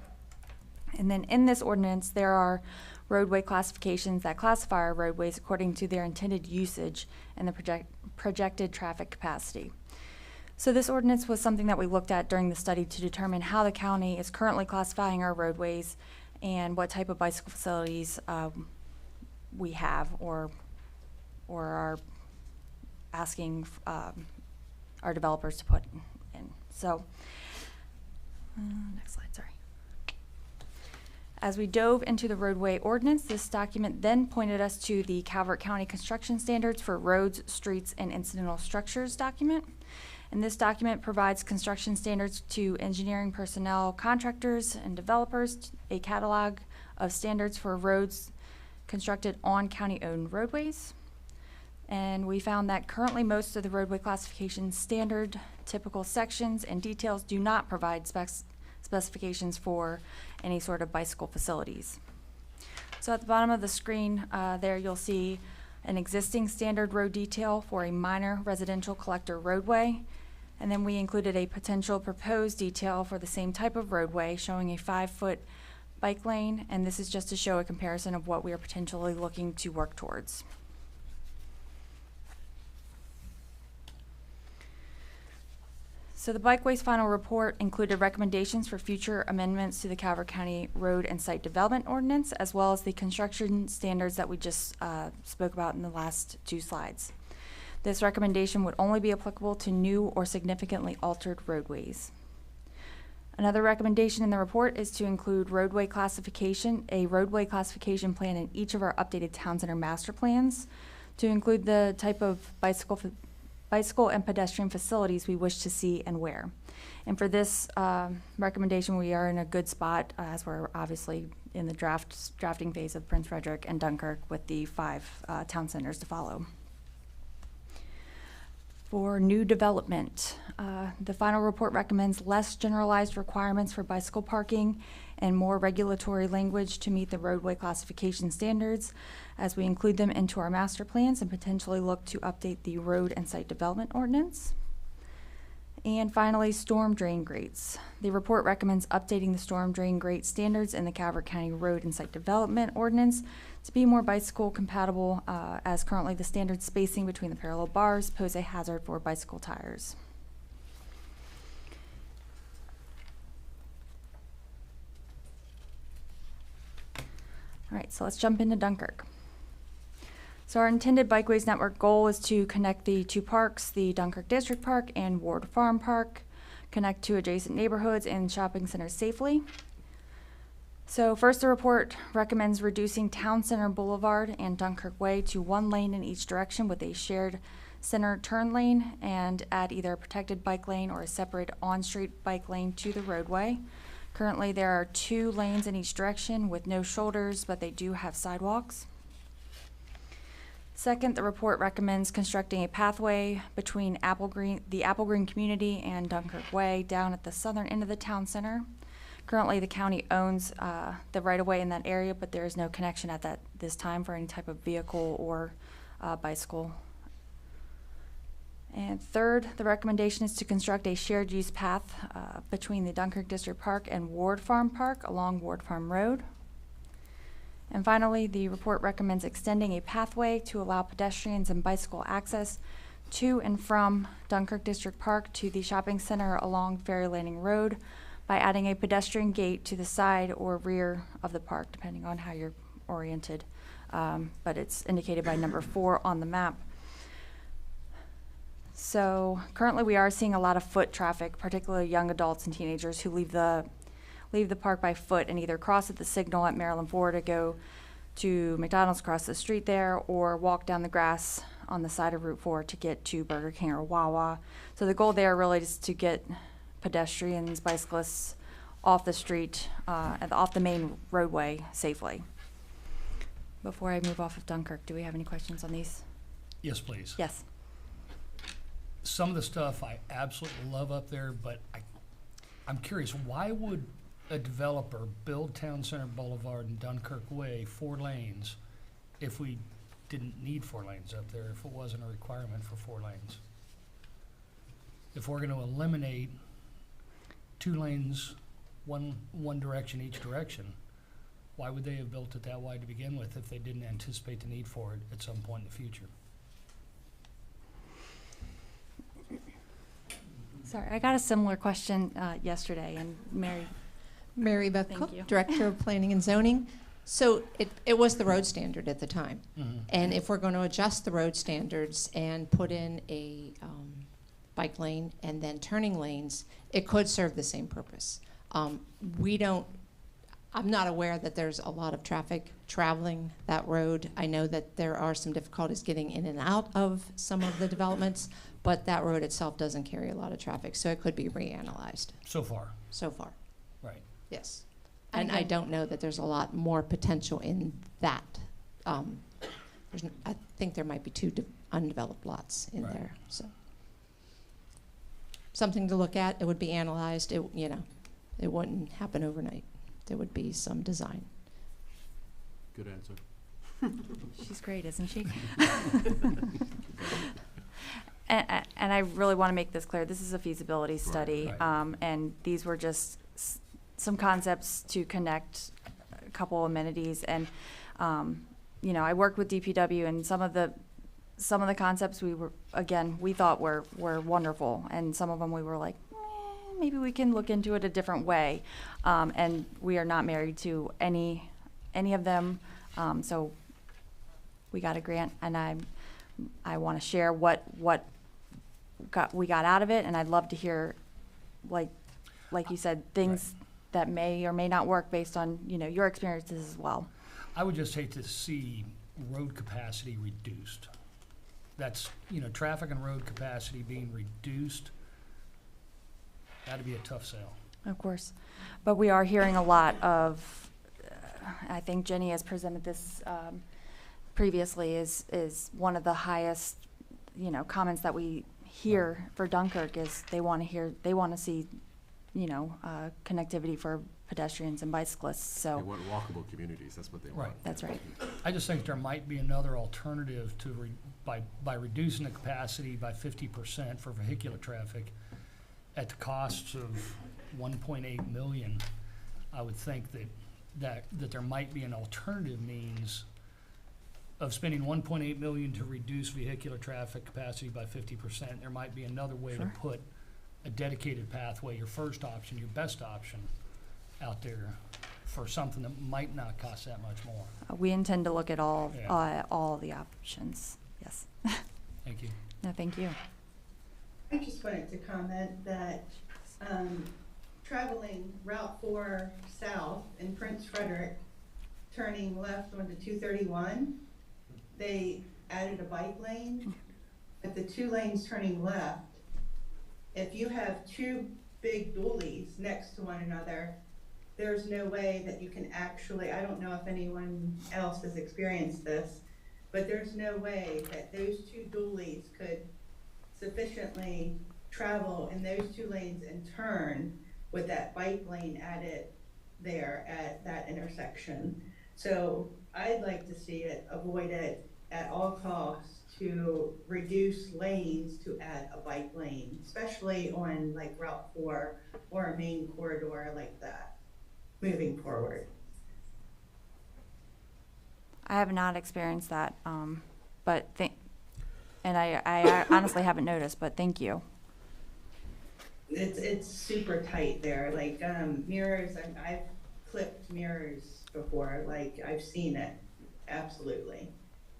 And then in this ordinance, there are roadway classifications that classify our roadways according to their intended usage and the projected traffic capacity. So this ordinance was something that we looked at during the study to determine how the county is currently classifying our roadways and what type of bicycle facilities we have or are asking our developers to put in. So, next slide, sorry. As we dove into the roadway ordinance, this document then pointed us to the Calvert County Construction Standards for Roads, Streets, and Incidental Structures document. And this document provides construction standards to engineering personnel, contractors, and developers, a catalog of standards for roads constructed on county-owned roadways. And we found that currently most of the roadway classification standard, typical sections, and details do not provide specifications for any sort of bicycle facilities. So at the bottom of the screen there you'll see an existing standard road detail for a minor residential collector roadway. And then we included a potential proposed detail for the same type of roadway showing a 5-foot bike lane. And this is just to show a comparison of what we are potentially looking to work towards. So the Bikeways final report included recommendations for future amendments to the Calvert County Road and Site Development Ordinance, as well as the construction standards that we just spoke about in the last 2 slides. This recommendation would only be applicable to new or significantly altered roadways. Another recommendation in the report is to include a roadway classification plan in each of our updated town center master plans to include the type of bicycle and pedestrian facilities we wish to see and where. And for this recommendation, we are in a good spot as we're obviously in the drafting phase of Prince Frederick and Dunkirk with the 5 town centers to follow. For new development, the final report recommends less generalized requirements for bicycle parking and more regulatory language to meet the roadway classification standards as we include them into our master plans and potentially look to update the road and site development ordinance. And finally, storm drain grates. The report recommends updating the storm drain grate standards in the Calvert County Road and Site Development Ordinance to be more bicycle compatible, as currently the standard spacing between the parallel bars pose a hazard for bicycle tires. All right, so let's jump into Dunkirk. So our intended Bikeways Network goal is to connect the 2 parks, the Dunkirk District Park and Ward Farm Park, connect to adjacent neighborhoods and shopping centers safely. So first, the report recommends reducing Town Center Boulevard and Dunkirk Way to one lane in each direction with a shared center turn lane, and add either a protected bike lane or a separate on-street bike lane to the roadway. Currently, there are 2 lanes in each direction with no shoulders, but they do have sidewalks. Second, the report recommends constructing a pathway between the Apple Green community and Dunkirk Way down at the southern end of the town center. Currently, the county owns the right-of-way in that area, but there is no connection at this time for any type of vehicle or bicycle. And third, the recommendation is to construct a shared use path between the Dunkirk District Park and Ward Farm Park along Ward Farm Road. And finally, the report recommends extending a pathway to allow pedestrians and bicycle access to and from Dunkirk District Park to the shopping center along Ferry Landing Road by adding a pedestrian gate to the side or rear of the park, depending on how you're oriented. But it's indicated by number 4 on the map. So currently we are seeing a lot of foot traffic, particularly young adults and teenagers who leave the park by foot and either cross at the signal at Maryland 4 to go to McDonald's across the street there, or walk down the grass on the side of Route 4 to get to Burger King or Wawa. So the goal there really is to get pedestrians, bicyclists off the street, and off the main roadway safely. Before I move off of Dunkirk, do we have any questions on these? Yes, please. Yes. Some of the stuff I absolutely love up there, but I'm curious, why would a developer build Town Center Boulevard and Dunkirk Way 4 lanes if we didn't need 4 lanes up there, if it wasn't a requirement for 4 lanes? If we're gonna eliminate 2 lanes, one direction each direction, why would they have built it that wide to begin with if they didn't anticipate the need for it at some point in the future? Sorry, I got a similar question yesterday, and Mary Beth Thank Cook, you. Director of Planning and Zoning. So it was the road standard at the time. Mm-hmm. And if we're going to adjust the road standards and put in a bike lane and then turning lanes, it could serve the same purpose. I'm not aware that there's a lot of traffic traveling that road. I know that there are some difficulties getting in and out of some of the developments, but that road itself doesn't carry a lot of traffic, so it could be reanalyzed. So far. So far, Right. yes. And I don't know that there's a lot more potential in that. I think there might be 2 undeveloped lots in Right. there, so. Something to look at. It would be analyzed. It wouldn't happen overnight. There would be some design. Good answer. she's great, isn't she? And I really want to make this clear. This is a feasibility study, Right. and these were just some concepts to connect a couple amenities. And I worked with DPW, and some of the concepts we thought were wonderful, and some of them we were like, maybe we can look into it a different way. And we are not married to any of them, so we got a grant, and I want to share what we got out of it, and I'd love to hear, like you said, things that may or may not work based on your experiences as well. I would just hate to see road capacity reduced. That's, traffic and road capacity being reduced. That'd be a tough sell. Of course, but we are hearing a lot of. I think Jenny has presented this previously. Is one of the highest, comments that we hear for Dunkirk is they want to see, connectivity for pedestrians and bicyclists. So They want walkable communities, that's what they want. Right. that's right. I just think there might be another alternative to by reducing the capacity by 50% for vehicular traffic at the costs of 1.8 million. I would think that there might be an alternative means of spending 1.8 million to reduce vehicular traffic capacity by 50%. There might be another way to Sure. put a dedicated pathway, your first option, your best option, out there for something that might not cost that much more. We intend to look at all Yeah. all the options. Yes. Thank you. No, thank you. I just wanted to comment that traveling Route 4 south in Prince Frederick, turning left onto 231, they added a bike lane. At the 2 lanes turning left, if you have 2 big dualies next to one another, there's no way that you can actually, I don't know if anyone else has experienced this, but there's no way that those 2 dualies could sufficiently travel in those 2 lanes and turn with that bike lane added there at that intersection. So I'd like to see it avoided at all costs to reduce lanes to add a bike lane, especially on like Route 4 or a main corridor like that, moving forward. I have not experienced that, but and I honestly haven't noticed, but thank you. It's super tight there, like mirrors, I've clipped mirrors before, like I've seen it, absolutely.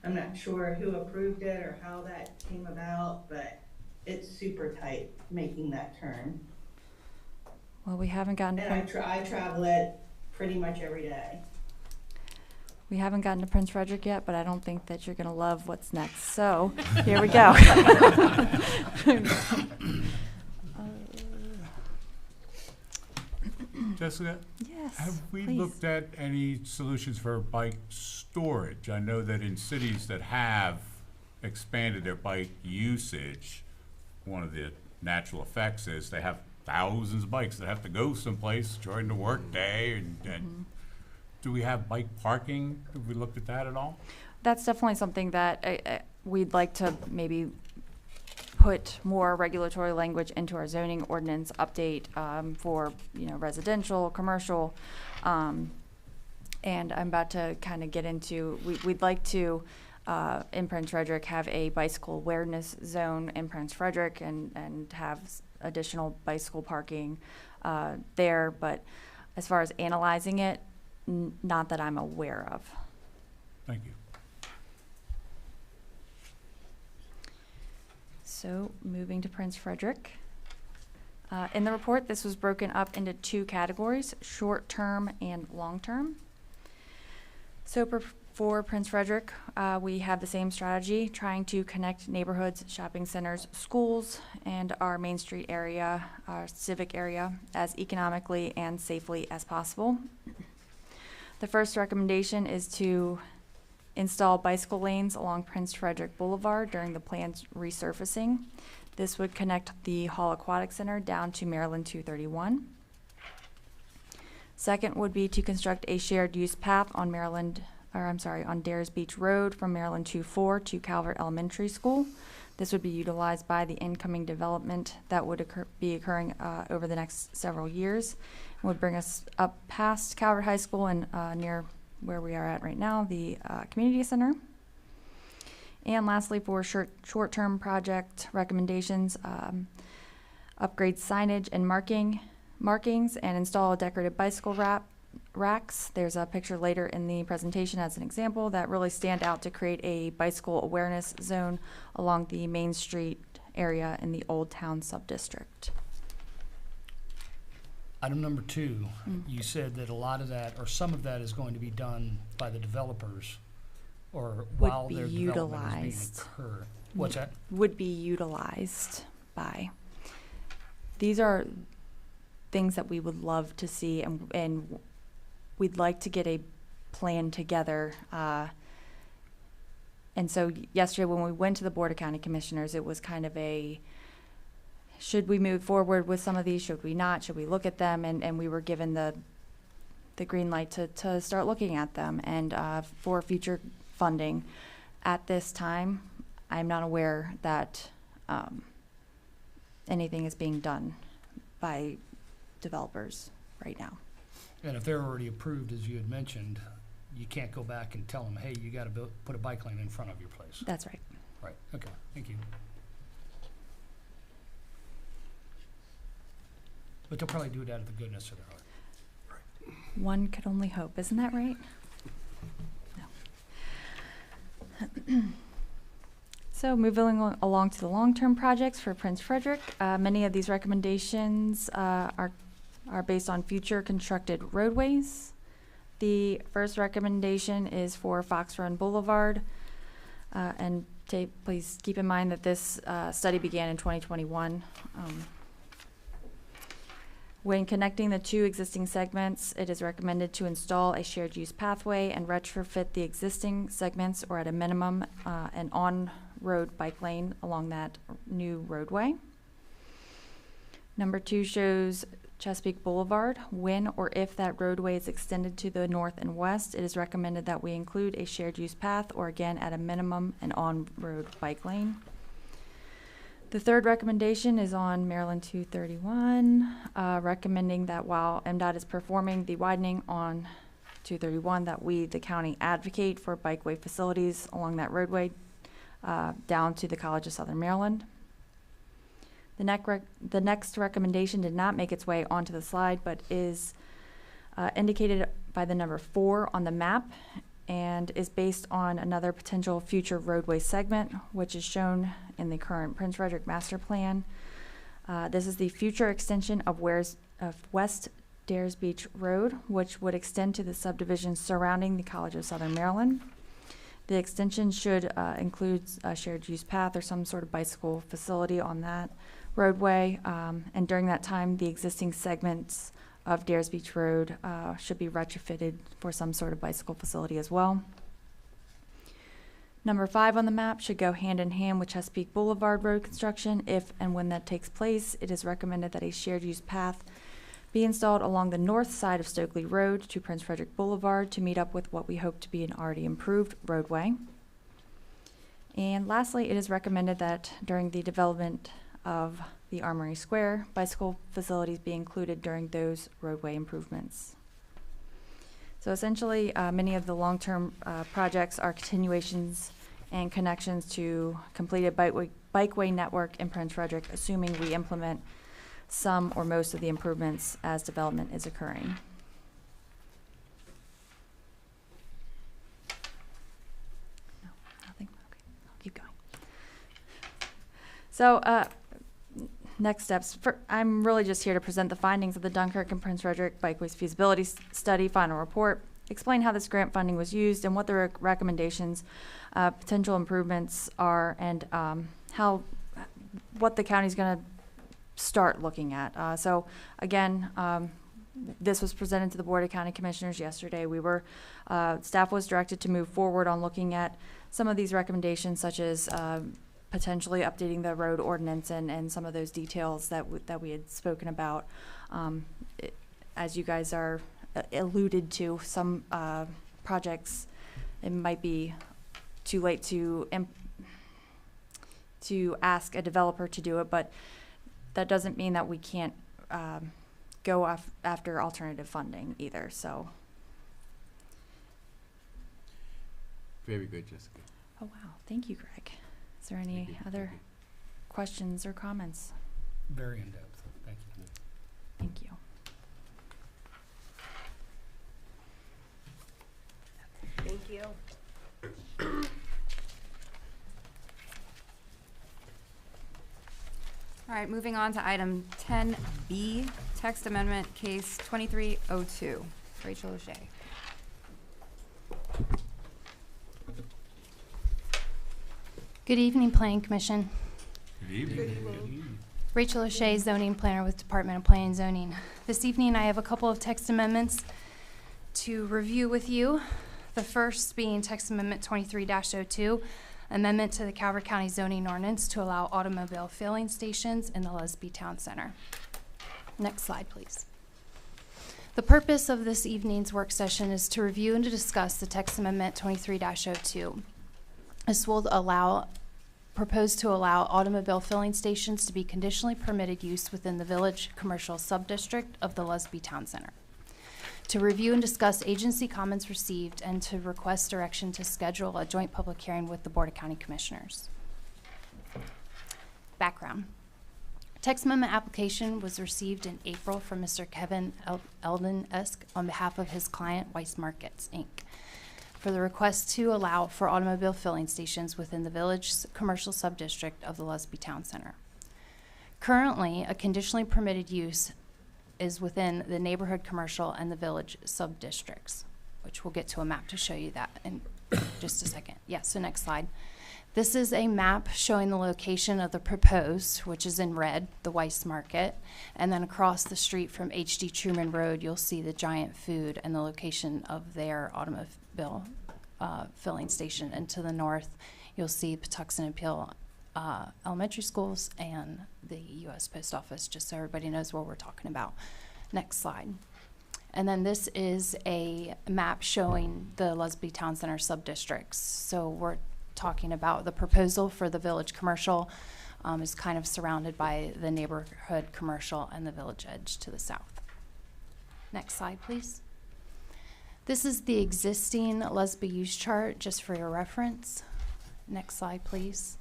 I'm not sure who approved it or how that came about, but it's super tight making that turn. Well, we haven't gotten And I travel it pretty much every day. We haven't gotten to Prince Frederick yet, but I don't think that you're gonna love what's next. So here we go. Jessica? Yes, Have we please. looked at any solutions for bike storage? I know that in cities that have expanded their bike usage, one of the natural effects is they have thousands of bikes that have to go someplace during the work day. And do we have bike parking? Have we looked at that at all? That's definitely something that we'd like to maybe put more regulatory language into our zoning ordinance update for, residential, commercial. And I'm about to kind of get into, we'd like to, in Prince Frederick, have a bicycle awareness zone in Prince Frederick and have additional bicycle parking there. But as far as analyzing it, not that I'm aware of. Thank you. So moving to Prince Frederick. In the report, this was broken up into 2 categories, short-term and long-term. So for Prince Frederick, we have the same strategy, trying to connect neighborhoods, shopping centers, schools, and our Main Street area, our civic area, as economically and safely as possible. The first recommendation is to install bicycle lanes along Prince Frederick Boulevard during the planned resurfacing. This would connect the Hall Aquatic Center down to Maryland 231. Second would be to construct a shared use path on on Dares Beach Road from Maryland 24 to Calvert Elementary School. This would be utilized by the incoming development that would be occurring over the next several years. It would bring us up past Calvert High School and near where we are at right now, the community center. And lastly, for short-term project recommendations, upgrade signage and markings and install decorative bicycle racks. There's a picture later in the presentation as an example that really stand out to create a bicycle awareness zone along the Main Street area in the Old Town subdistrict. Item number 2, you said that a lot of that, or some of that, is going to be done by the developers, or while their development is being occurred. What's that? Would be utilized by. These are things that we would love to see, and we'd like to get a plan together. And so yesterday when we went to the Board of County Commissioners, it was kind of a, should we move forward with some of these? Should we not? Should we look at them? And we were given the green light to start looking at them and for future funding. At this time, I'm not aware that anything is being done by developers right now. And if they're already approved, as you had mentioned, you can't go back and tell them, hey, you got to put a bike lane in front of your place. That's right. Right, okay, thank you. But they'll probably do it out of the goodness of their heart. One could only hope, isn't that right? No. So moving along to the long-term projects for Prince Frederick, many of these recommendations are are based on future constructed roadways. The first recommendation is for Fox Run Boulevard. Please keep in mind that this study began in 2021. When connecting the two existing segments, it is recommended to install a shared use pathway and retrofit the existing segments, or at a minimum, an on-road bike lane along that new roadway. Number 2 shows Chesapeake Boulevard. When or if that roadway is extended to the north and west, it is recommended that we include a shared use path, or again, at a minimum, an on-road bike lane. The third recommendation is on Maryland 231, recommending that while MDOT is performing the widening on 231, that we, the county, advocate for bikeway facilities along that roadway down to the College of Southern Maryland. The next recommendation did not make its way onto the slide, but is indicated by the number 4 on the map, and is based on another potential future roadway segment, which is shown in the current Prince Frederick Master Plan. This is the future extension of West Dares Beach Road, which would extend to the subdivisions surrounding the College of Southern Maryland. The extension should include a shared use path or some sort of bicycle facility on that roadway, and during that time, the existing segments of Dares Beach Road should be retrofitted for some sort of bicycle facility as well. Number 5 on the map should go hand in hand with Chesapeake Boulevard road construction. If and when that takes place, it is recommended that a shared use path be installed along the north side of Stokely Road to Prince Frederick Boulevard to meet up with what we hope to be an already improved roadway. And lastly, it is recommended that during the development of the Armory Square, bicycle facilities be included during those roadway improvements. So essentially, many of the long-term projects are continuations and connections to completed bikeway network in Prince Frederick, assuming we implement some or most of the improvements as development is occurring. No, nothing? Okay, I'll keep going. So, next steps. I'm really just here to present the findings of the Dunkirk and Prince Frederick Bikeways Feasibility Study final report, explain how this grant funding was used and what the recommendations, potential improvements are, and what the county's going to start looking at. So again, this was presented to the Board of County Commissioners yesterday. Staff was directed to move forward on looking at some of these recommendations, such as potentially updating the road ordinance and some of those details that we had spoken about. As you guys are alluded to, some projects, it might be too late to ask a developer to do it, but that doesn't mean that we can't go after alternative funding either. So. Very good, Jessica. Oh wow, thank you, Greg. Is there any other questions or comments? Very in-depth, thank you. Thank you. Thank you. All right, moving on to item 10B, text amendment case 2302. Rachel O'Shea. Good evening, Planning Commission. Good evening. Rachel O'Shea, zoning planner with Department of Planning and Zoning. This evening I have a couple of text amendments to review with you. The first being text amendment 23-02, amendment to the Calvert County zoning ordinance to allow automobile filling stations in the Lusby Town Center. Next slide, please. The purpose of this evening's work session is to review and to discuss the text amendment 23-02. This will propose to allow automobile filling stations to be conditionally permitted use within the village commercial subdistrict of the Lusby Town Center. To review and discuss agency comments received and to request direction to schedule a joint public hearing with the Board of County Commissioners. Background. Text amendment application was received in April from Mr. Kevin Elden-esque on behalf of his client, Weiss Markets, Inc., for the request to allow for automobile filling stations within the village commercial subdistrict of the Lusby Town Center. Currently, a conditionally permitted use is within the neighborhood commercial and the village sub-districts, which we'll get to a map to show you that in just a second. Yeah, so next slide. This is a map showing the location of the proposed, which is in red, the Weiss Market. And then across the street from H.D. Truman Road, you'll see the Giant Food and the location of their automobile filling station. And to the north, you'll see Patuxent and Peel Elementary Schools and the U.S. Post Office, just so everybody knows what we're talking about. Next slide. And then this is a map showing the Lusby Town Center sub-districts. So we're talking about the proposal for the village commercial is kind of surrounded by the neighborhood commercial and the village edge to the south. Next slide, please. This is the existing Lusby use chart, just for your reference. Next slide, please.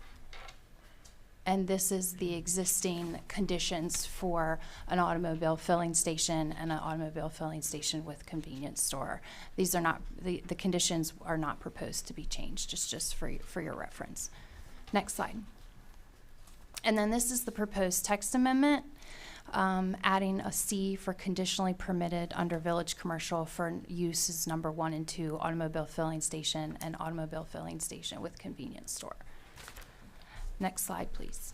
And this is the existing conditions for an automobile filling station and an automobile filling station with convenience store. These are not, the conditions are not proposed to be changed, just for your reference. Next slide. And then this is the proposed text amendment, adding a C for conditionally permitted under village commercial for uses number 1 and 2, automobile filling station and automobile filling station with convenience store. Next slide, please.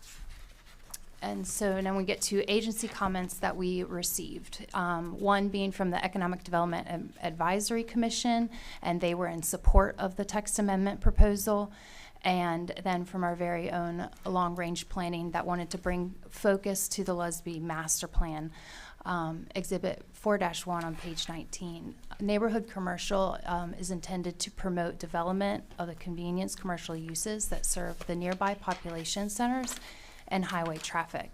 And so then we get to agency comments that we received. One being from the Economic Development Advisory Commission, and they were in support of the text amendment proposal. And then from our very own long-range planning that wanted to bring focus to the Lusby Master Plan. Exhibit 4-1 on page 19. Neighborhood commercial is intended to promote development of the convenience commercial uses that serve the nearby population centers and highway traffic.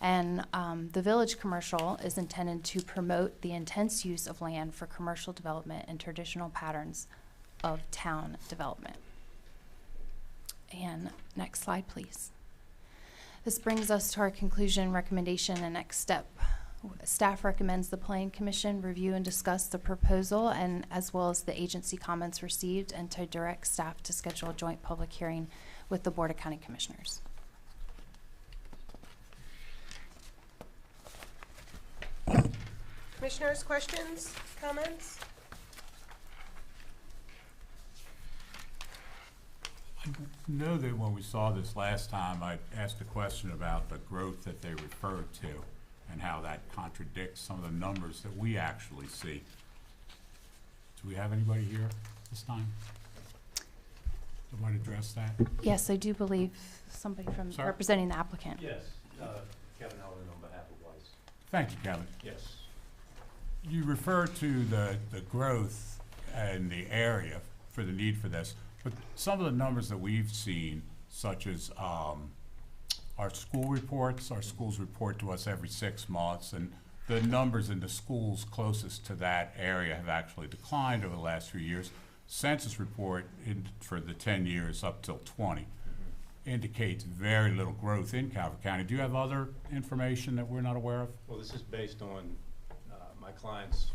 And the village commercial is intended to promote the intense use of land for commercial development and traditional patterns of town development. And next slide, please. This brings us to our conclusion, recommendation, and next step. Staff recommends the Planning Commission review and discuss the proposal and as well as the agency comments received, and to direct staff to schedule a joint public hearing with the Board of County Commissioners. Commissioners, questions, comments? I know that when we saw this last time, I asked a question about the growth that they referred to and how that contradicts some of the numbers that we actually see. Do we have anybody here this time that might address that? Yes, I do believe somebody from Sir? representing the applicant. Yes, Kevin Elden on behalf of Weiss. Thank you, Kevin. Yes. You referred to the growth in the area for the need for this, but some of the numbers that we've seen, such as our school reports, our schools report to us every 6 months, and the numbers in the schools closest to that area have actually declined over the last few years. Census report for the 10 years up till 20 indicates very little growth in Calvert County. Do you have other information that we're not aware of? Well, this is based on my client's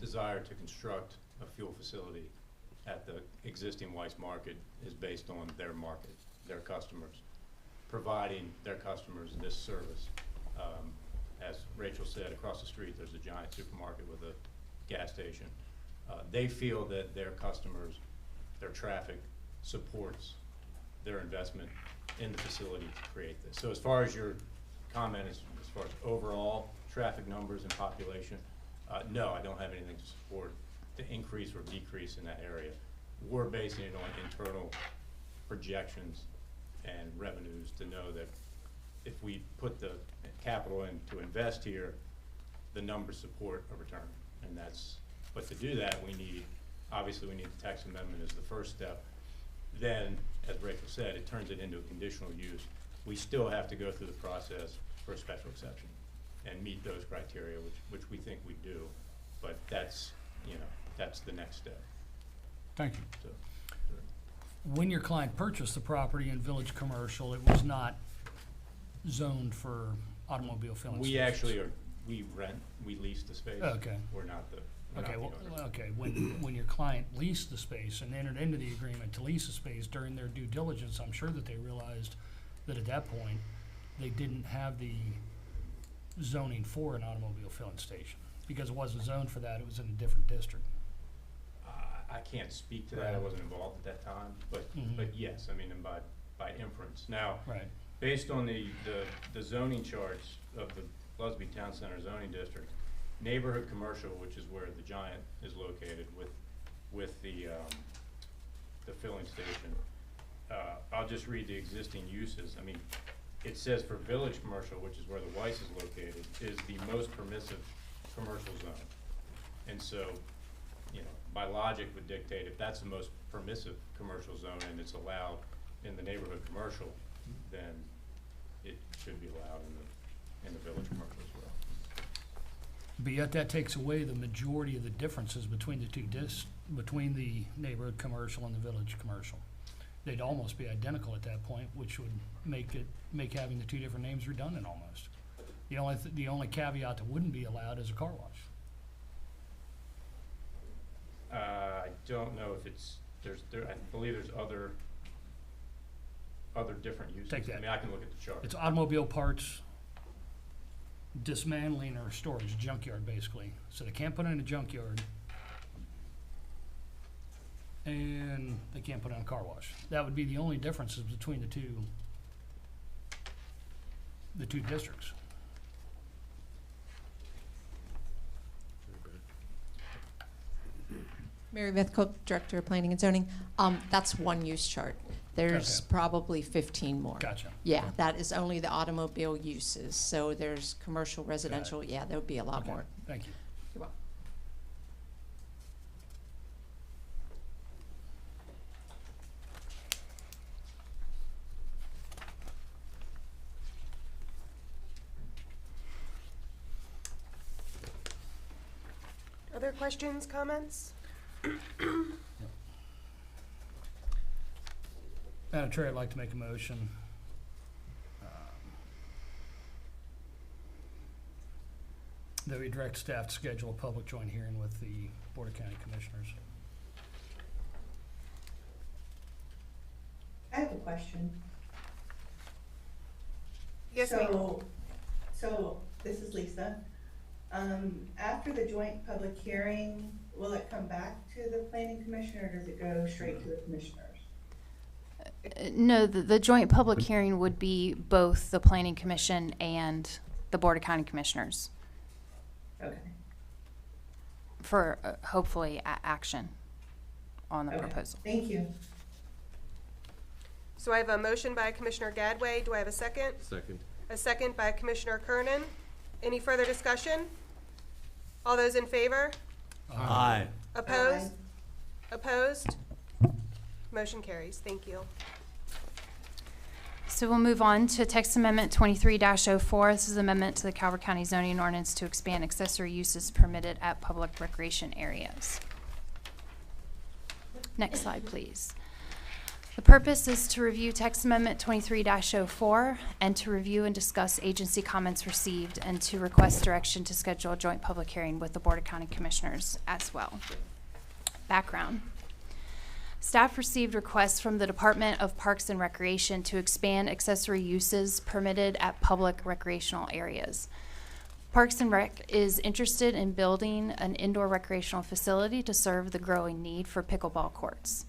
desire to construct a fuel facility at the existing Weiss market is based on their market, their customers, providing their customers this service. As Rachel said, across the street there's a giant supermarket with a gas station. They feel that their customers, their traffic supports their investment in the facility to create this. So as far as your comment, as far as overall traffic numbers and population, no, I don't have anything to support the increase or decrease in that area. We're basing it on internal projections and revenues to know that if we put the capital in to invest here, the numbers support a return. And that's, but to do that, obviously we need the text amendment as the first step. Then, as Rachel said, it turns it into a conditional use. We still have to go through the process for a special exception and meet those criteria, which we think we do. But that's, that's the next step. Thank you. So, When your client purchased the property in Village Commercial, it was not zoned for automobile filling stations. We lease the space. Okay. We're not the Okay, owner. okay, when your client leased the space and entered into the agreement to lease the space during their due diligence, I'm sure that they realized that at that point, they didn't have the zoning for an automobile filling station? Because it wasn't zoned for that, it was in a different district. I can't speak to that, I wasn't involved at that time, but yes, I mean, and by inference. Now, Right. based on the zoning charts of the Lusby Town Center zoning district, neighborhood commercial, which is where the Giant is located with the filling station, I'll just read the existing uses. I mean, it says for village commercial, which is where the Weiss is located, is the most permissive commercial zone. And so, you know, my logic would dictate if that's the most permissive commercial zone and it's allowed in the neighborhood commercial, then it should be allowed in the village commercial as well. But yet that takes away the majority of the differences between the two between the neighborhood commercial and the village commercial. They'd almost be identical at that point, which would make having the two different names redundant almost. The only caveat that wouldn't be allowed is a car wash. I don't know if it's, I believe there's other different uses. Take that. I mean, I can look at the chart. It's automobile parts, dismantling or storage, junkyard basically. So they can't put it in a junkyard, and they can't put it in a car wash. That would be the only differences between the two districts. Mary Beth Cook, Director of Planning and Zoning. That's one use chart. There's Okay. probably 15 more. Gotcha. Yeah, that is only the automobile uses. So there's commercial, residential, yeah, there would be a lot Okay. more. Thank you. You're welcome. Other questions, comments? Madam Chair, I'd like to make a motion that we direct staff to schedule a public joint hearing with the Board of County Commissioners. I have a question. Yes, ma'am. So, this is Lisa. After the joint public hearing, will it come back to the planning commission or does it go straight to the commissioners? No, the joint public hearing would be both the planning commission and the Board of County Commissioners Okay. for hopefully action on the Okay. proposal. Thank you. So I have a motion by Commissioner Gadway. Do I have a second? Second. A second by Commissioner Kernan. Any further discussion? All those in favor? Aye. Opposed? Opposed? Motion carries. Thank you. So we'll move on to text amendment 23-04. This is amendment to the Calvert County zoning ordinance to expand accessory uses permitted at public recreation areas. Next slide, please. The purpose is to review text amendment 23-04 and to review and discuss agency comments received and to request direction to schedule a joint public hearing with the Board of County Commissioners as well. Background. Staff received requests from the Department of Parks and Recreation to expand accessory uses permitted at public recreational areas. Parks and Rec is interested in building an indoor recreational facility to serve the growing need for pickleball courts.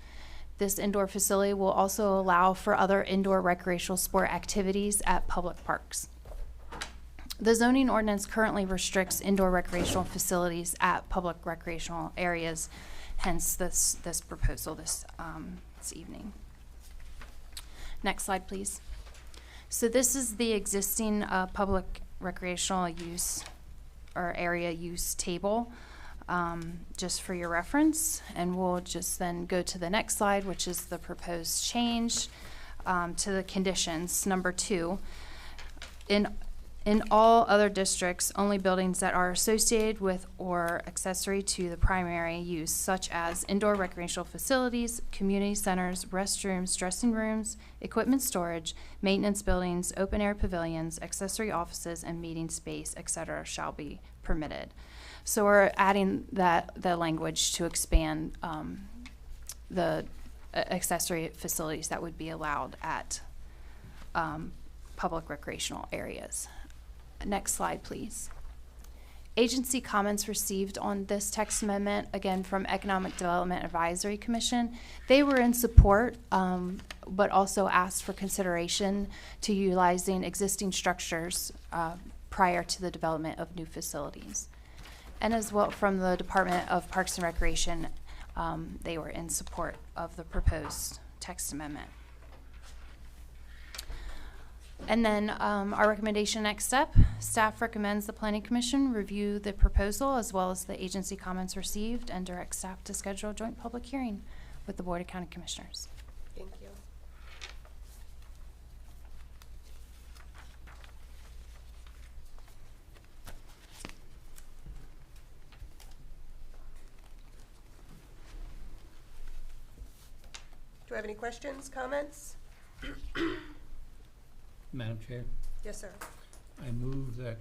This indoor facility will also allow for other indoor recreational sport activities at public parks. The zoning ordinance currently restricts indoor recreational facilities at public recreational areas, hence this proposal this evening. Next slide, please. So this is the existing public recreational use or area use table, just for your reference. And we'll just then go to the next slide, which is the proposed change to the conditions. Number 2, in all other districts, only buildings that are associated with or accessory to the primary use, such as indoor recreational facilities, community centers, restrooms, dressing rooms, equipment storage, maintenance buildings, open-air pavilions, accessory offices, and meeting space, etc., shall be permitted. So we're adding the language to expand the accessory facilities that would be allowed at public recreational areas. Next slide, please. Agency comments received on this text amendment, again, from Economic Development Advisory Commission. They were in support, but also asked for consideration to utilizing existing structures prior to the development of new facilities. And as well from the Department of Parks and Recreation, they were in support of the proposed text amendment. And then our recommendation next step, staff recommends the Planning Commission review the proposal as well as the agency comments received and direct staff to schedule a joint public hearing with the Board of County Commissioners. Thank you. Do I have any questions, comments? Madam Chair, Yes, sir. I move that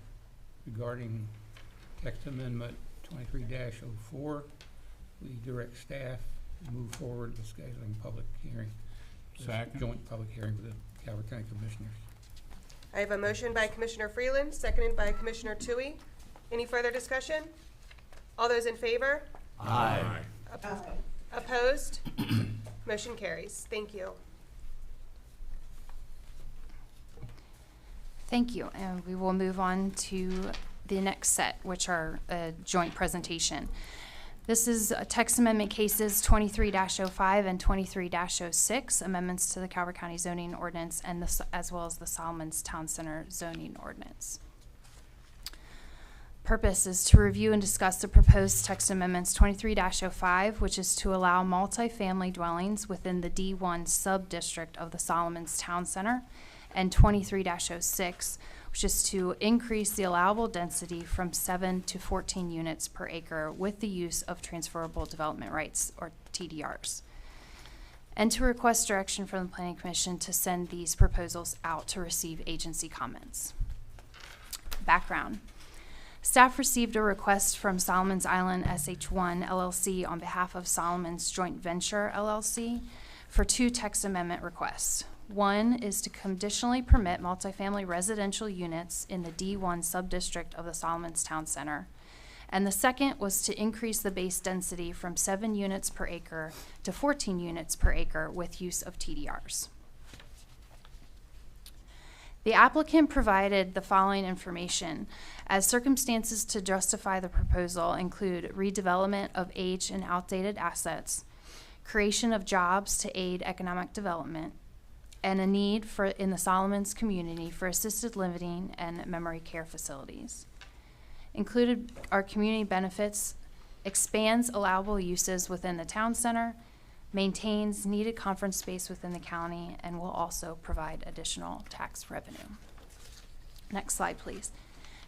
regarding text amendment 23-04, we direct staff to move forward with scheduling public hearing. Second. Joint public hearing with the Calvert County Commissioners. I have a motion by Commissioner Freeland, seconded by Commissioner Tui. Any further discussion? All those in favor? Aye. Opposed? Motion carries. Thank you. Thank you, and we will move on to the next set, which are a joint presentation. This is text amendment cases 23-05 and 23-06, amendments to the Calvert County zoning ordinance and as well as the Solomons Town Center zoning ordinance. Purpose is to review and discuss the proposed text amendments 23-05, which is to allow multifamily dwellings within the D1 sub-district of the Solomons Town Center, and 23-06, which is to increase the allowable density from 7 to 14 units per acre with the use of transferable development rights, or TDRs. And to request direction from the Planning Commission to send these proposals out to receive agency comments. Background. Staff received a request from Solomons Island SH1 LLC on behalf of Solomons Joint Venture LLC for 2 text amendment requests. One is to conditionally permit multifamily residential units in the D1 subdistrict of the Solomons Town Center. And the second was to increase the base density from 7 units per acre to 14 units per acre with use of TDRs. The applicant provided the following information, as circumstances to justify the proposal include redevelopment of aged and outdated assets, creation of jobs to aid economic development, and a need in the Solomons community for assisted living and memory care facilities. Included are community benefits, expands allowable uses within the town center, maintains needed conference space within the county, and will also provide additional tax revenue. Next slide, please.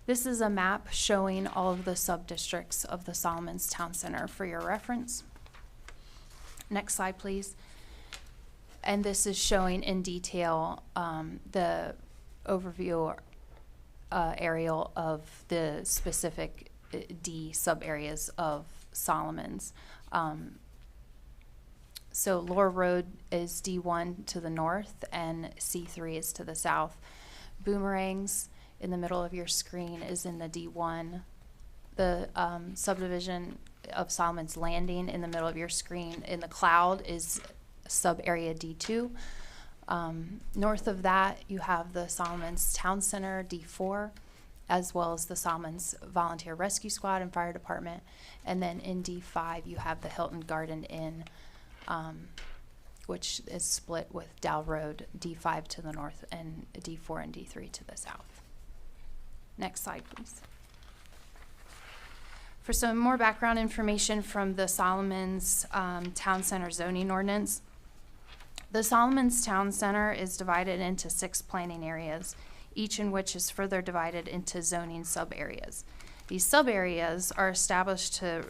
This is a map showing all of the sub-districts of the Solomons Town Center for your reference. Next slide, please. And this is showing in detail the overview aerial of the specific D sub-areas of Solomons. So Laura Road is D1 to the north and C3 is to the south. Boomerangs in the middle of your screen is in the D1. The subdivision of Solomons Landing in the middle of your screen in the cloud is sub-area D2. North of that, you have the Solomons Town Center D4, as well as the Solomons Volunteer Rescue Squad and Fire Department. And then in D5, you have the Hilton Garden Inn, which is split with Dow Road, D5 to the north and D4 and D3 to the south. Next slide, please. For some more background information from the Solomons Town Center zoning ordinance, the Solomons Town Center is divided into 6 planning areas, each in which is further divided into zoning sub-areas. These sub-areas are established to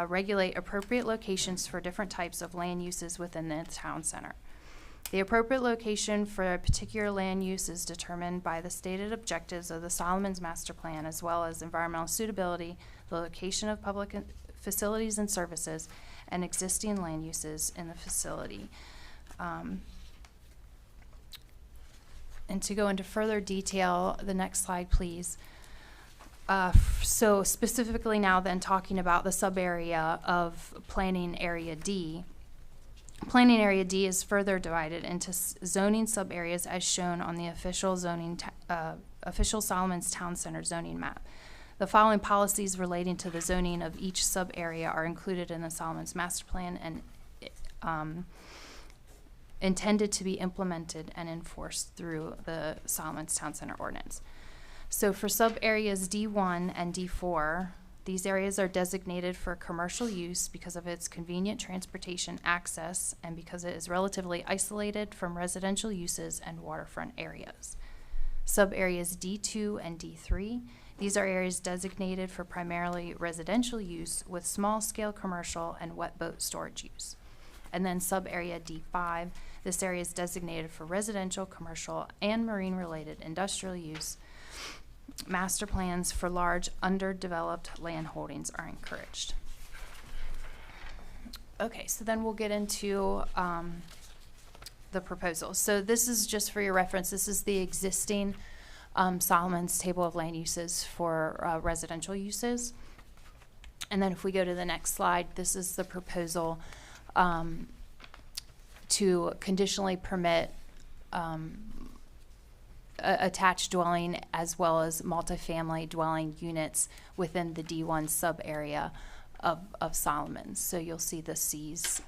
regulate appropriate locations for different types of land uses within the town center. The appropriate location for a particular land use is determined by the stated objectives of the Solomons Master Plan, as well as environmental suitability, the location of public facilities and services, and existing land uses in the facility. And to go into further detail, the next slide, please. So specifically now then talking about the sub-area of Planning Area D. Planning Area D is further divided into zoning sub-areas as shown on the official official Solomon's Town Center zoning map. The following policies relating to the zoning of each sub-area are included in the Solomon's Master Plan and intended to be implemented and enforced through the Solomon's Town Center ordinance. So for sub-areas D1 and D4, these areas are designated for commercial use because of its convenient transportation access and because it is relatively isolated from residential uses and waterfront areas. Sub-areas D2 and D3, these are areas designated for primarily residential use with small-scale commercial and wet boat storage use. And then sub-area D5, this area is designated for residential, commercial, and marine-related industrial use. Master plans for large underdeveloped land holdings are encouraged. Okay, so then we'll get into the proposal. So this is just for your reference. This is the existing Solomon's table of land uses for residential uses. And then if we go to the next slide, this is the proposal to conditionally permit attached dwelling as well as multifamily dwelling units within the D1 sub-area of Solomon's. So you'll see the Cs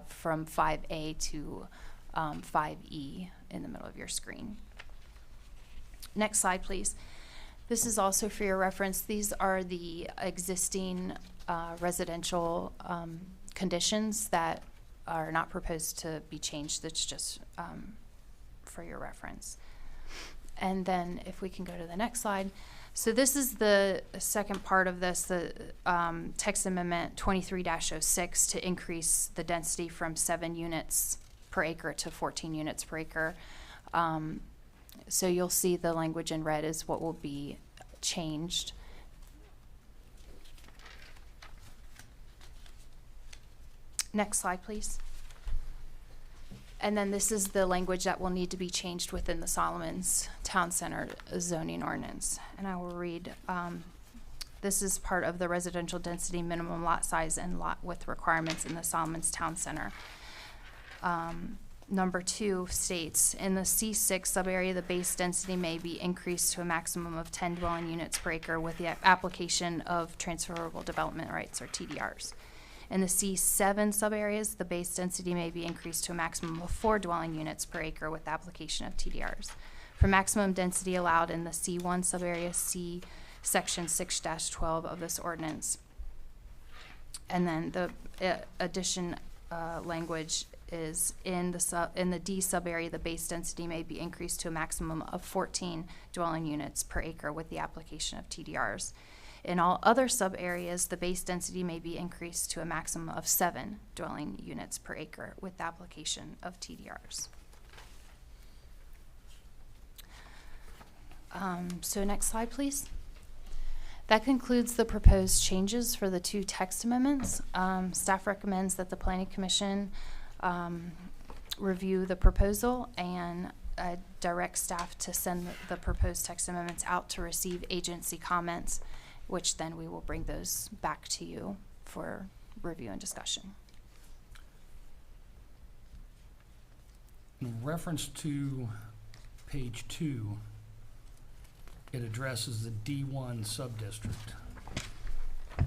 from 5A to 5E in the middle of your screen. Next slide, please. This is also for your reference. These are the existing residential conditions that are not proposed to be changed. That's just for your reference. And then if we can go to the next slide. So this is the second part of this, the text amendment 23-06 to increase the density from 7 units per acre to 14 units per acre. So you'll see the language in red is what will be changed. Next slide, please. And then this is the language that will need to be changed within the Solomon's Town Center zoning ordinance. And I will read, this is part of the residential density minimum lot size and lot width requirements in the Solomon's Town Center. Number 2 states, in the C6 sub-area, the base density may be increased to a maximum of 10 dwelling units per acre with the application of transferable development rights, or TDRs. In the C7 sub-areas, the base density may be increased to a maximum of 4 dwelling units per acre with application of TDRs. For maximum density allowed in the C1 sub-area, see section 6-12 of this ordinance. And then the addition language is in the D sub-area, the base density may be increased to a maximum of 14 dwelling units per acre with the application of TDRs. In all other sub-areas, the base density may be increased to a maximum of 7 dwelling units per acre with the application of TDRs. So next slide, please. That concludes the proposed changes for the 2 text amendments. Staff recommends that the Planning Commission review the proposal and direct staff to send the proposed text amendments out to receive agency comments, which then we will bring those back to you for review and discussion. In reference to page 2, it addresses the D1 subdistrict.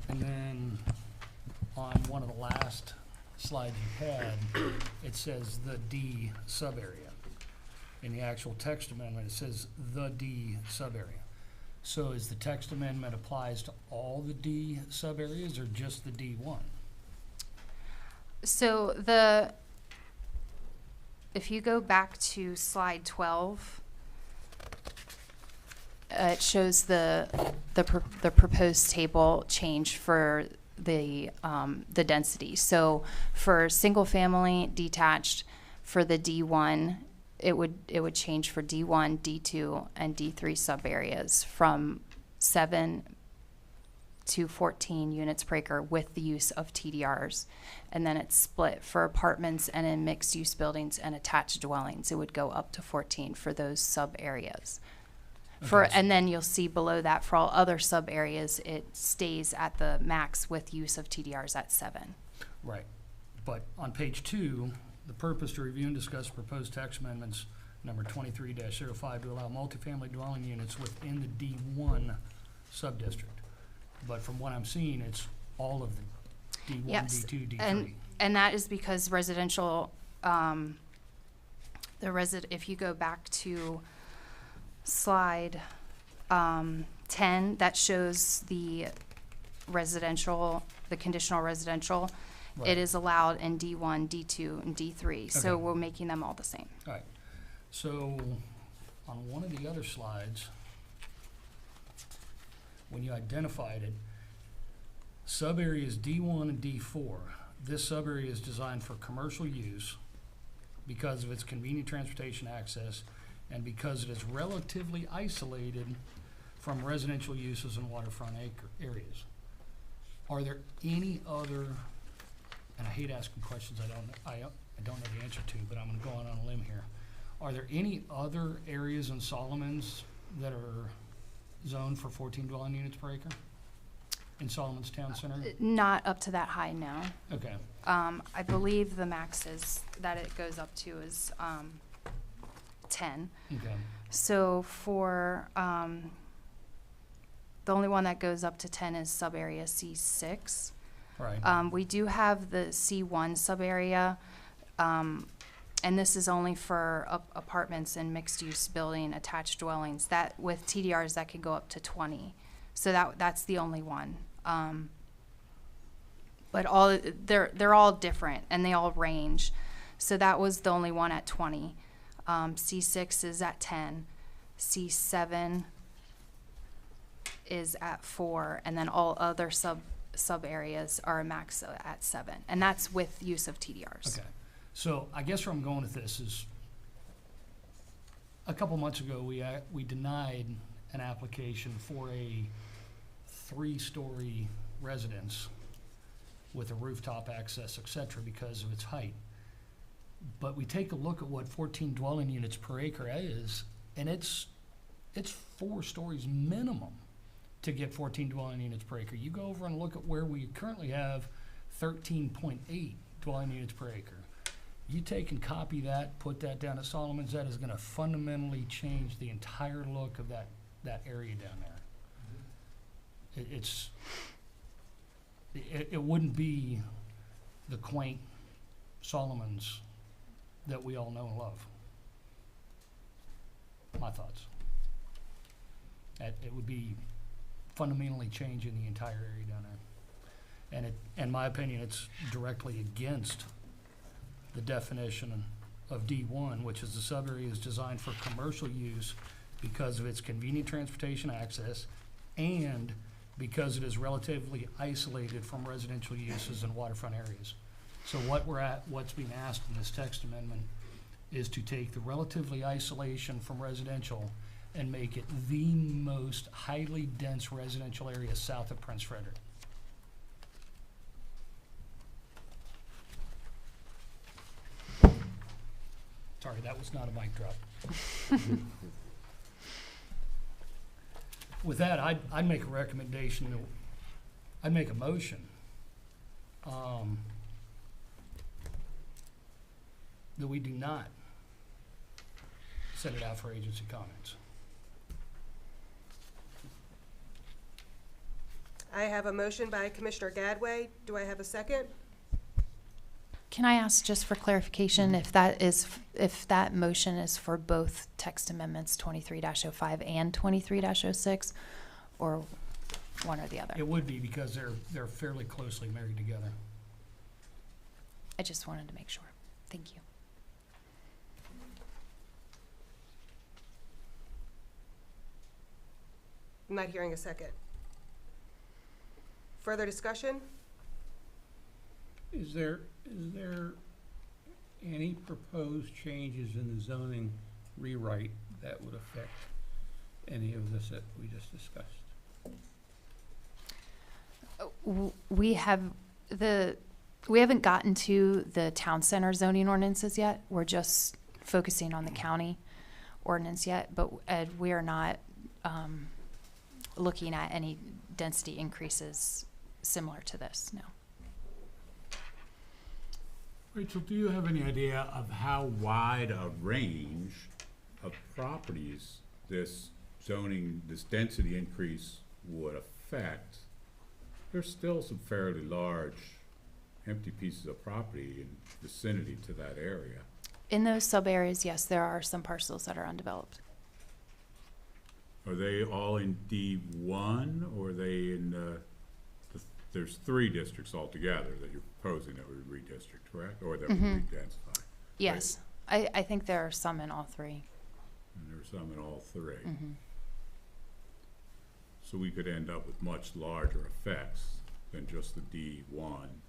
And then on one of the last slides you had, it says the D sub-area. In the actual text amendment, it says the D sub-area. So is the text amendment applies to all the D sub-areas or just the D1? So if you go back to slide 12, it shows the proposed table change for the density. So for single family detached, for the D1, it would change for D1, D2, and D3 sub areas from 7 to 14 units per acre with the use of TDRs. And then it's split for apartments and in mixed use buildings and attached dwellings. It would go up to 14 for those sub areas. For, Okay. and then you'll see below that, for all other sub-areas, it stays at the max with use of TDRs at 7. Right. But on page 2, the purpose to review and discuss proposed tax amendments number 23-05 to allow multifamily dwelling units within the D1 subdistrict. But from what I'm seeing, it's all of the D1, Yes, D2, D3. and that is because residential, if you go back to slide 10, that shows the residential, the conditional residential. Right. It is allowed in D1, D2, and D3, so Okay. we're making them all the same. All right. So on one of the other slides, when you identified it, sub-areas D1 and D4, this sub-area is designed for commercial use because of its convenient transportation access and because it is relatively isolated from residential uses and waterfront areas. Are there any other, and I hate asking questions I don't know the answer to, but I'm gonna go on a limb here. Are there any other areas in Solomon's that are zoned for 14 dwelling units per acre? In Solomon's Town Center? Not up to that high, no. Okay. I believe the max is, that it goes up to is 10. Okay. So for, the only one that goes up to 10 is sub-area C6. Right. We do have the C1 sub-area, and this is only for apartments and mixed-use building, attached dwellings. That, with TDRs, that could go up to 20. So that's the only one. But all, they're all different, and they all range. So that was the only one at 20. C6 is at 10. C7 is at 4, and then all other sub areas are a max at 7, and that's with use of TDRs. Okay. So I guess where I'm going with this is, a couple months ago, we denied an application for a 3-story residence with a rooftop access, et cetera, because of its height. But we take a look at what 14 dwelling units per acre is, and it's 4 stories minimum to get 14 dwelling units per acre. You go over and look at where we currently have 13.8 dwelling units per acre. You take and copy that, put that down at Solomon's, that is gonna fundamentally change the entire look of that area down there. It wouldn't be the quaint Solomon's that we all know and love. My thoughts. It would be fundamentally changing the entire area down there. And in my opinion, it's directly against the definition of D1, which is the sub-area is designed for commercial use because of its convenient transportation access and because it is relatively isolated from residential uses and waterfront areas. So what's being asked in this text amendment is to take the relatively isolation from residential and make it the most highly dense residential area south of Prince Frederick. Sorry, that was not a mic drop. With that, I'd make a recommendation, I'd make a motion that we do not send it out for agency comments. I have a motion by Commissioner Gadway. Do I have a second? Can I ask just for clarification if that motion is for both text amendments 23-05 and 23-06, or one or the other? It would be because they're fairly closely married together. I just wanted to make sure. Thank you. I'm not hearing a second. Further discussion? Is there any proposed changes in the zoning rewrite that would affect any of this that we just discussed? We haven't gotten to the town center zoning ordinances yet. We're just focusing on the county ordinance yet, but we are not looking at any density increases similar to this, no. Rachel, do you have any idea of how wide a range of properties this zoning, this density increase would affect? There's still some fairly large empty pieces of property in vicinity to that area. In those sub-areas, yes, there are some parcels that are undeveloped. Are they all in D1, or are they in there's 3 districts altogether that you're proposing that would redistrict, correct? Or that would redensify? Yes, I think there are some in all 3. And there are some in all 3. Mhm. So we could end up with much larger effects than just the D1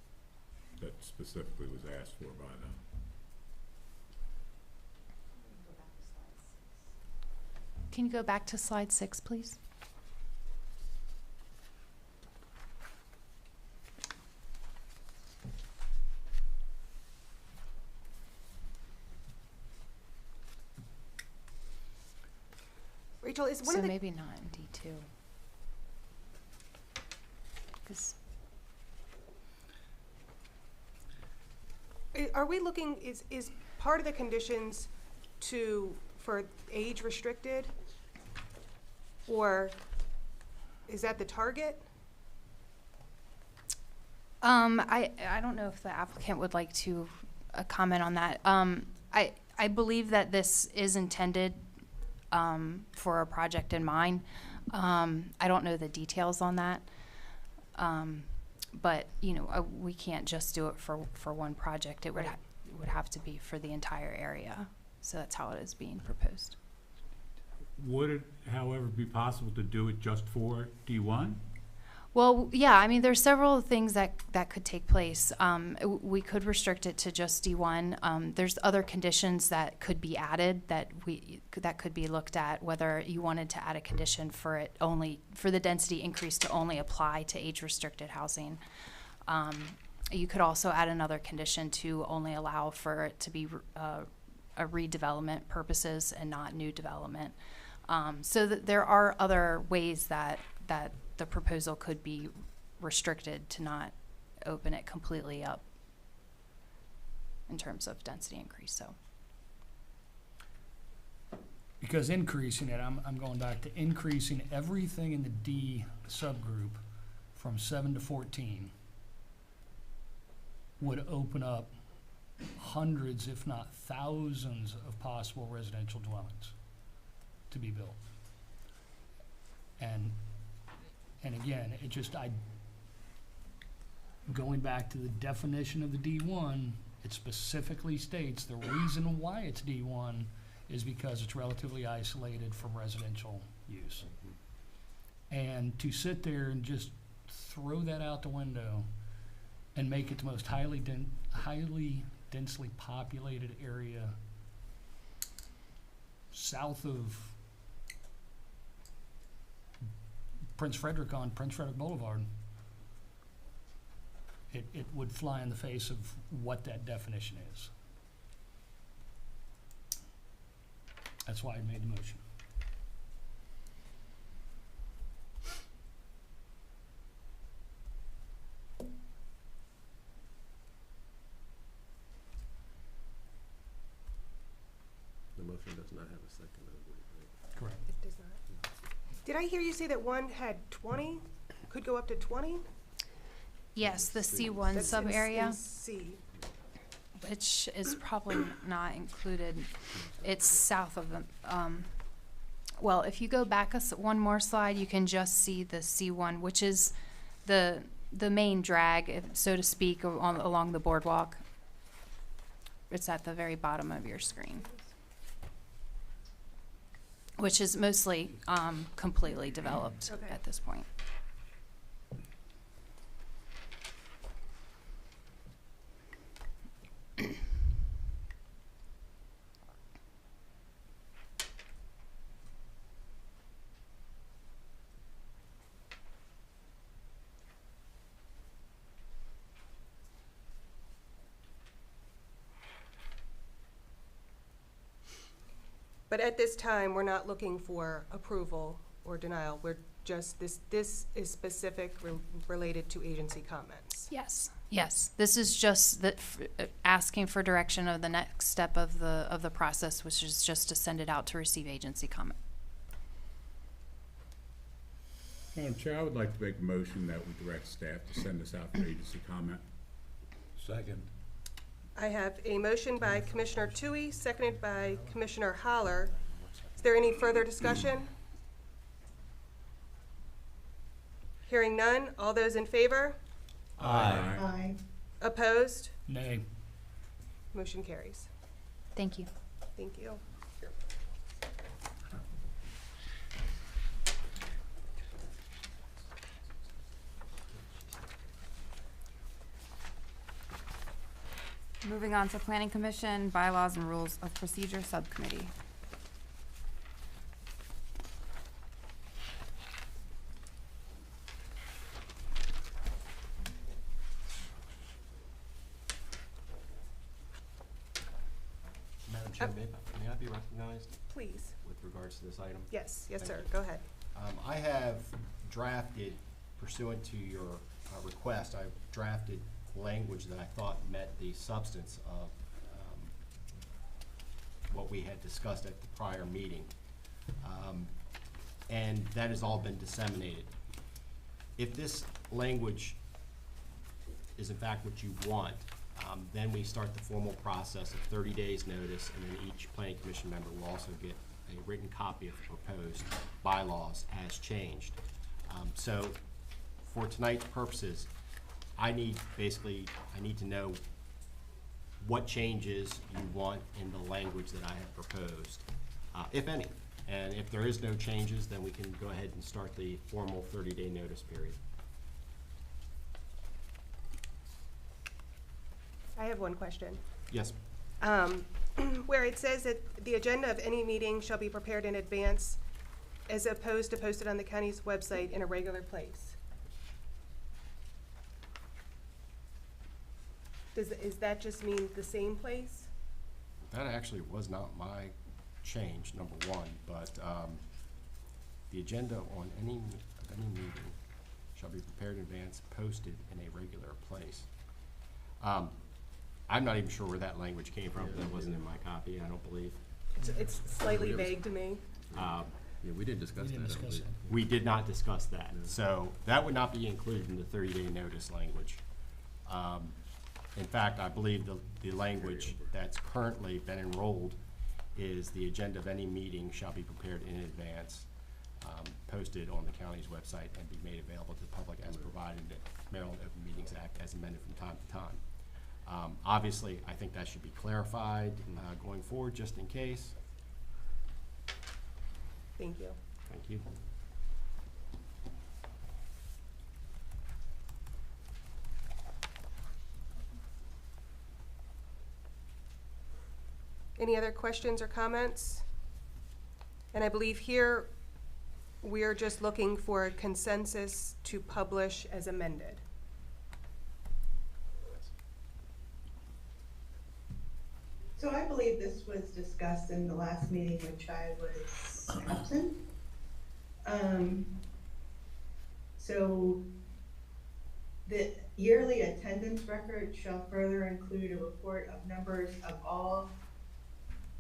that specifically was asked for by them. Can you go back to slide 6, please? Rachel, is one So of the, maybe not in D2. 'Cause are we looking, is part of the conditions for age restricted? Or is that the target? I don't know if the applicant would like to comment on that. I believe that this is intended for a project in mind. I don't know the details on that. But, you know, we can't just do it for one project. It would would have to be for the entire area. So that's how it is being proposed. Would it, however, be possible to do it just for D1? Well, yeah, I mean, there's several things that could take place. We could restrict it to just D1. There's other conditions that could be added that could be looked at, whether you wanted to add a condition for the density increase to only apply to age-restricted housing. You could also add another condition to only allow for it to be a redevelopment purposes and not new development. So that there are other ways that the proposal could be restricted to not open it completely up in terms of density increase, so. Because increasing it, I'm going back to increasing everything in the D subgroup from 7 to 14 would open up hundreds, if not thousands, of possible residential dwellings to be built. And again, going back to the definition of the D1, it specifically states the reason why it's D1 is because it's relatively isolated from residential use. And to sit there and just throw that out the window and make it the most highly densely populated area south of Prince Frederick on Prince Frederick Boulevard, it would fly in the face of what that definition is. That's why I made the motion. The motion does not have a second, I believe, right? Correct. It does not. Did I hear you say that one had 20, could go up to 20? Yes, the C1 sub area, C. which is probably not included. It's south of the, well, if you go back one more slide, you can just see the C1, which is the main drag, so to speak, along the boardwalk. It's at the very bottom of your screen, which is mostly completely developed at this point. But at this time, we're not looking for approval or denial. We're just, this is specific related to agency comments. Yes, yes. This is just asking for direction of the next step of the process, which is just to send it out to receive agency comment. Madam Chair, I would like to make a motion that we direct staff to send this out for agency comment. Second. I have a motion by Commissioner Tui, seconded by Commissioner Holler. Is there any further discussion? Hearing none, all those in favor? Aye. Opposed? Nay. Motion carries. Thank you. Thank you. Moving on to Planning Commission, Bylaws and Rules of Procedure Subcommittee. Madam Chair, may I be recognized Please. with regards to this item? Yes, yes, Thank sir. you. Go ahead. I have drafted, pursuant to your request, I've drafted language that I thought met the substance of what we had discussed at the prior meeting. And that has all been disseminated. If this language is in fact what you want, then we start the formal process of 30 days notice, and then each planning commission member will also get a written copy of the proposed bylaws as changed. So for tonight's purposes, I need to know what changes you want in the language that I have proposed, if any. And if there is no changes, then we can go ahead and start the formal 30-day notice period. I have one question. Yes. Where it says that the agenda of any meeting shall be prepared in advance as opposed to posted on the county's website in a regular place. Is that just mean the same place? That actually was not my change, number one, but the agenda on any meeting shall be prepared in advance, posted in a regular place. I'm not even sure where that language came from. That wasn't in my copy, I don't believe. It's slightly vague to me. Yeah, we didn't discuss that. I don't believe. We did not discuss that. So that would not be included in the 30-day notice language. In fact, I believe the language that's currently been enrolled is the agenda of any meeting shall be prepared in advance, posted on the county's website, and be made available to the public as provided in the Maryland Open Meetings Act as amended from time to time. Obviously, I think that should be clarified going forward, just in case. Thank you. Thank you. Any other questions or comments? And I believe here, we are just looking for a consensus to publish as amended. So I believe this was discussed in the last meeting, which I was absent. So the yearly attendance record shall further include a report of numbers of all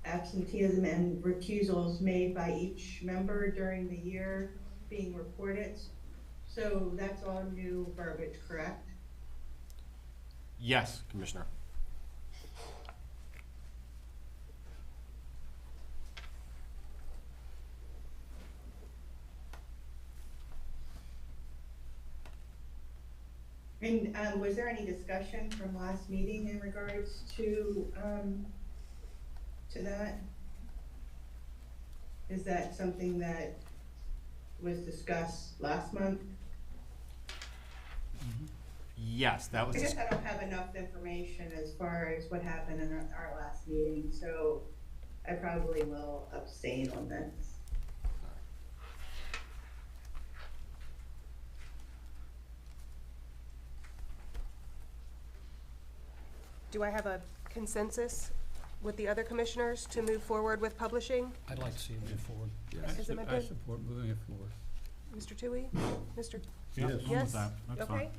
absenteeism and recusals made by each member during the year being reported. So that's all new verbiage, correct? Yes, Commissioner. And was there any discussion from last meeting in regards to that? Is that something that was discussed last month? Yes, that was. I guess I don't have enough information as far as what happened in our last meeting, so I probably will abstain on this. Do I have a consensus with the other commissioners to move forward with publishing? I'd like to see it move forward. Is it my I turn? support moving it forward. Mr. Tui? Mr. Yes, I'm with Yes? that. That's Okay.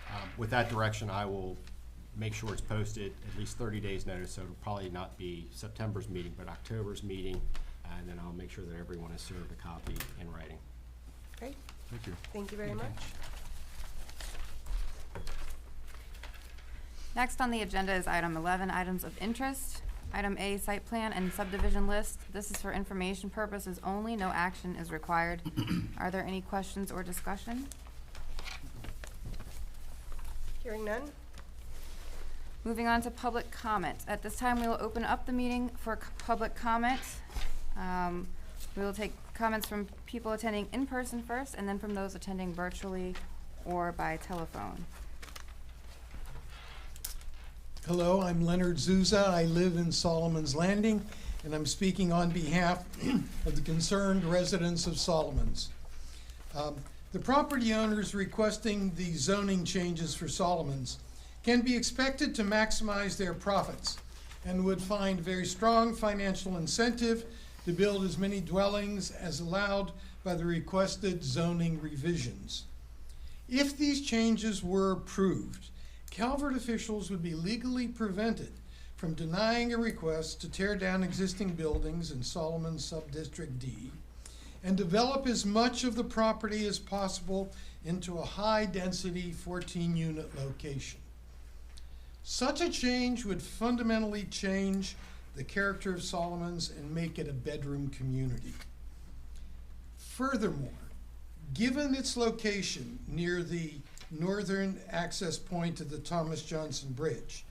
Um, With that direction, I will make sure it's posted at least 30 days notice, so it'll probably not be September's meeting, but October's meeting, and then I'll make sure that everyone is served a copy in writing. Okay, Thank you. thank you very much. Next on the agenda is item 11, items of interest. Item A, site plan and subdivision list. This is for information purposes only. No action is required. Are there any questions or discussion? Hearing none? Moving on to public comment. At this time, we will open up the meeting for public comment. We will take comments from people attending in person first, and then from those attending virtually or by telephone. Hello, I'm Leonard Zuzza. I live in Solomon's Landing, and I'm speaking on behalf of the concerned residents of Solomon's. The property owners requesting the zoning changes for Solomon's can be expected to maximize their profits and would find very strong financial incentive to build as many dwellings as allowed by the requested zoning revisions. If these changes were approved, Calvert officials would be legally prevented from denying a request to tear down existing buildings in Solomon's Subdistrict D and develop as much of the property as possible into a high-density 14-unit location. Such a change would fundamentally change the character of Solomon's and make it a bedroom community. Furthermore, given its location near the northern access point to the Thomas Johnson Bridge,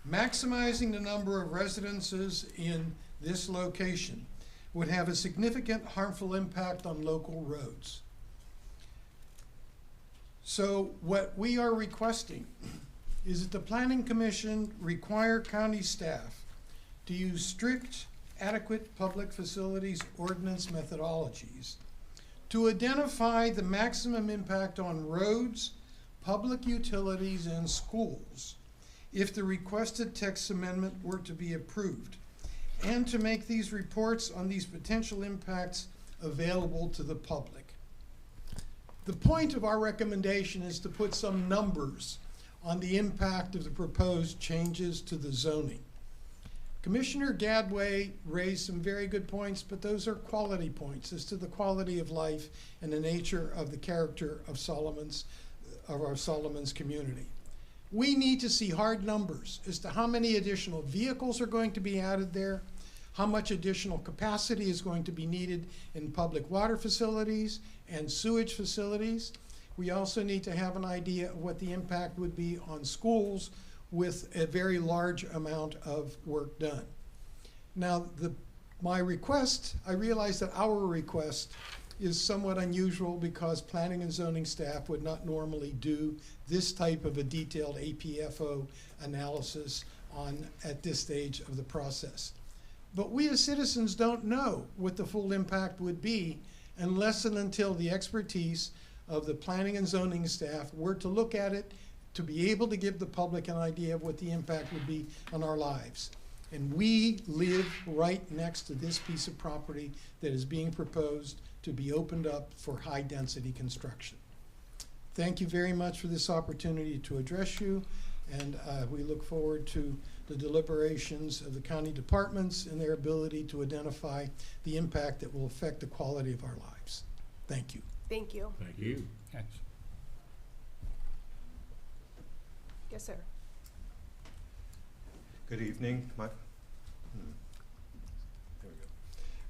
maximizing the number of residences in this location would have a significant harmful impact on local roads. So what we are requesting is that the Planning Commission require county staff to use strict, adequate public facilities ordinance methodologies to identify the maximum impact on roads, public utilities, and schools if the requested text amendment were to be approved, and to make these reports on these potential impacts available to the public. The point of our recommendation is to put some numbers on the impact of the proposed changes to the zoning. Commissioner Gadway raised some very good points, but those are quality points as to the quality of life and the nature of the character of our Solomon's community. We need to see hard numbers as to how many additional vehicles are going to be added there, how much additional capacity is going to be needed in public water facilities and sewage facilities. We also need to have an idea of what the impact would be on schools with a very large amount of work done. Now, my request, I realize that our request is somewhat unusual because planning and zoning staff would not normally do this type of a detailed APFO analysis at this stage of the process. But we as citizens don't know what the full impact would be unless and until the expertise of the planning and zoning staff were to look at it to be able to give the public an idea of what the impact would be on our lives. And we live right next to this piece of property that is being proposed to be opened up for high-density construction. Thank you very much for this opportunity to address you, and we look forward to the deliberations of the county departments and their ability to identify the impact that will affect the quality of our lives. Thank you. Thank you. Thank you. Thanks. Yes, sir. Good evening. There we go.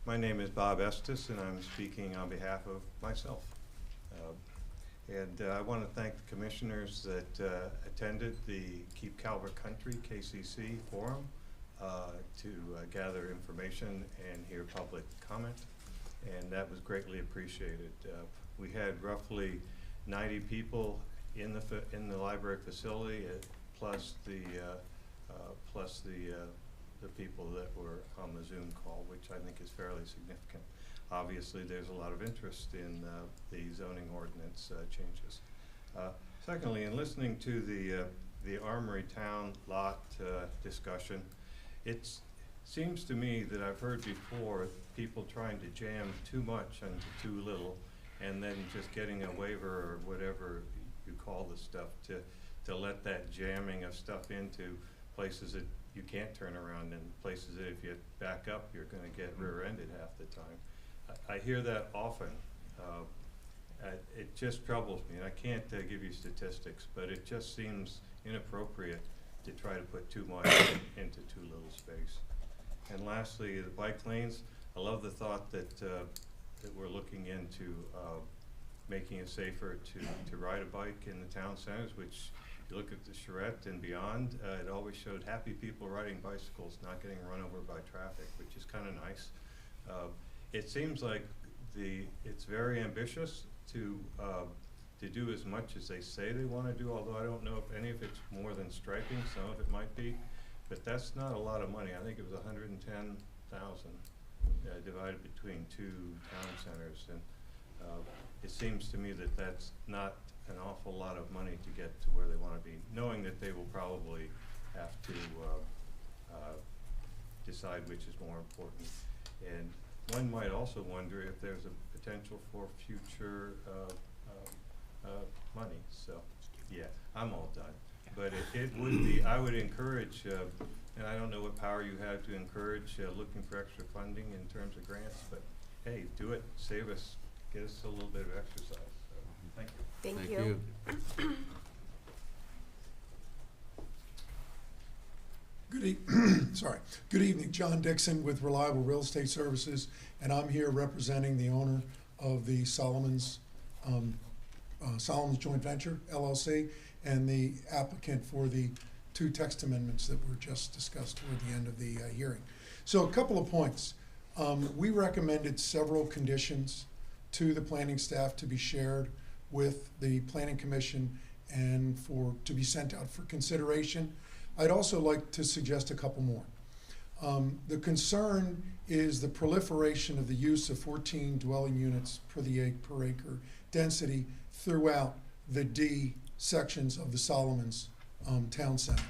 My name is Bob Estes, and I'm speaking on behalf of myself. I want to thank the commissioners that attended the Keep Calvert Country, KCC, forum to gather information and hear public comment, and that was greatly appreciated. We had roughly 90 people in the library facility, plus the people that were on the Zoom call, which I think is fairly significant. Obviously, there's a lot of interest in the zoning ordinance changes. Secondly, in listening to the Armory Town lot discussion, It seems to me that I've heard before people trying to jam too much into too little, and then just getting a waiver or whatever you call the stuff to let that jamming of stuff into places that you can't turn around, and places that if you back up, you're gonna get rear-ended half the time. I hear that often. It just troubles me, and I can't give you statistics, but it just seems inappropriate to try to put too much into too little space. And lastly, the bike lanes. I love the thought that we're looking into making it safer to ride a bike in the town centers, which you look at the charrette and beyond, it always showed happy people riding bicycles, not getting run over by traffic, which is kind of nice. It seems like it's very ambitious to do as much as they say they want to do, although I don't know if any of it's more than striping. Some of it might be, but that's not a lot of money. I think it was 110,000 divided between 2 town centers, and it seems to me that that's not an awful lot of money to get to where they want to be, knowing that they will probably have to decide which is more important. And one might also wonder if there's a potential for future money. So, yeah, I'm all done. But it would be, I would encourage, and I don't know what power you have to encourage looking for extra funding in terms of grants, but hey, do it, save us, get us a little bit of exercise. So, thank you. Thank you. Good evening, John Dixon with Reliable Real Estate Services, and I'm here representing the owner of the Solomons Joint Venture, LLC, and the applicant for the 2 text amendments that were just discussed toward the end of the hearing. So a couple of points. We recommended several conditions to the planning staff to be shared with the Planning Commission and to be sent out for consideration. I'd also like to suggest a couple more. The concern is the proliferation of the use of 14 dwelling units per acre density throughout the D sections of the Solomons Town Center.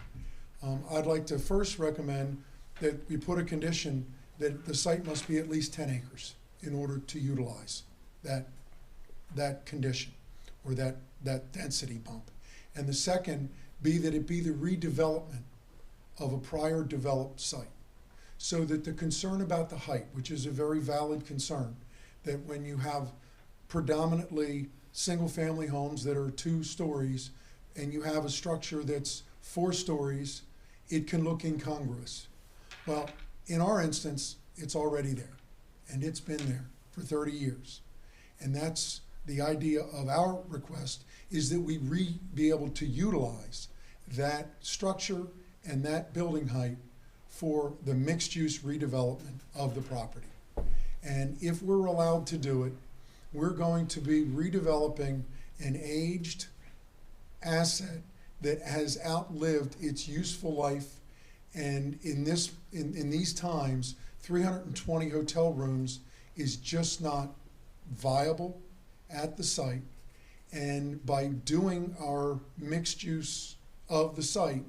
I'd like to first recommend that we put a condition that the site must be at least 10 acres in order to utilize that condition or that density bump. And the second be that it be the redevelopment of a prior developed site, so that the concern about the height, which is a very valid concern, that when you have predominantly single-family homes that are 2 stories and you have a structure that's 4 stories, it can look incongruous. Well, in our instance, it's already there, and it's been there for 30 years. And that's the idea of our request, is that we be able to utilize that structure and that building height for the mixed-use redevelopment of the property. And if we're allowed to do it, we're going to be redeveloping an aged asset that has outlived its useful life. And in these times, 320 hotel rooms is just not viable at the site. And by doing our mixed use of the site,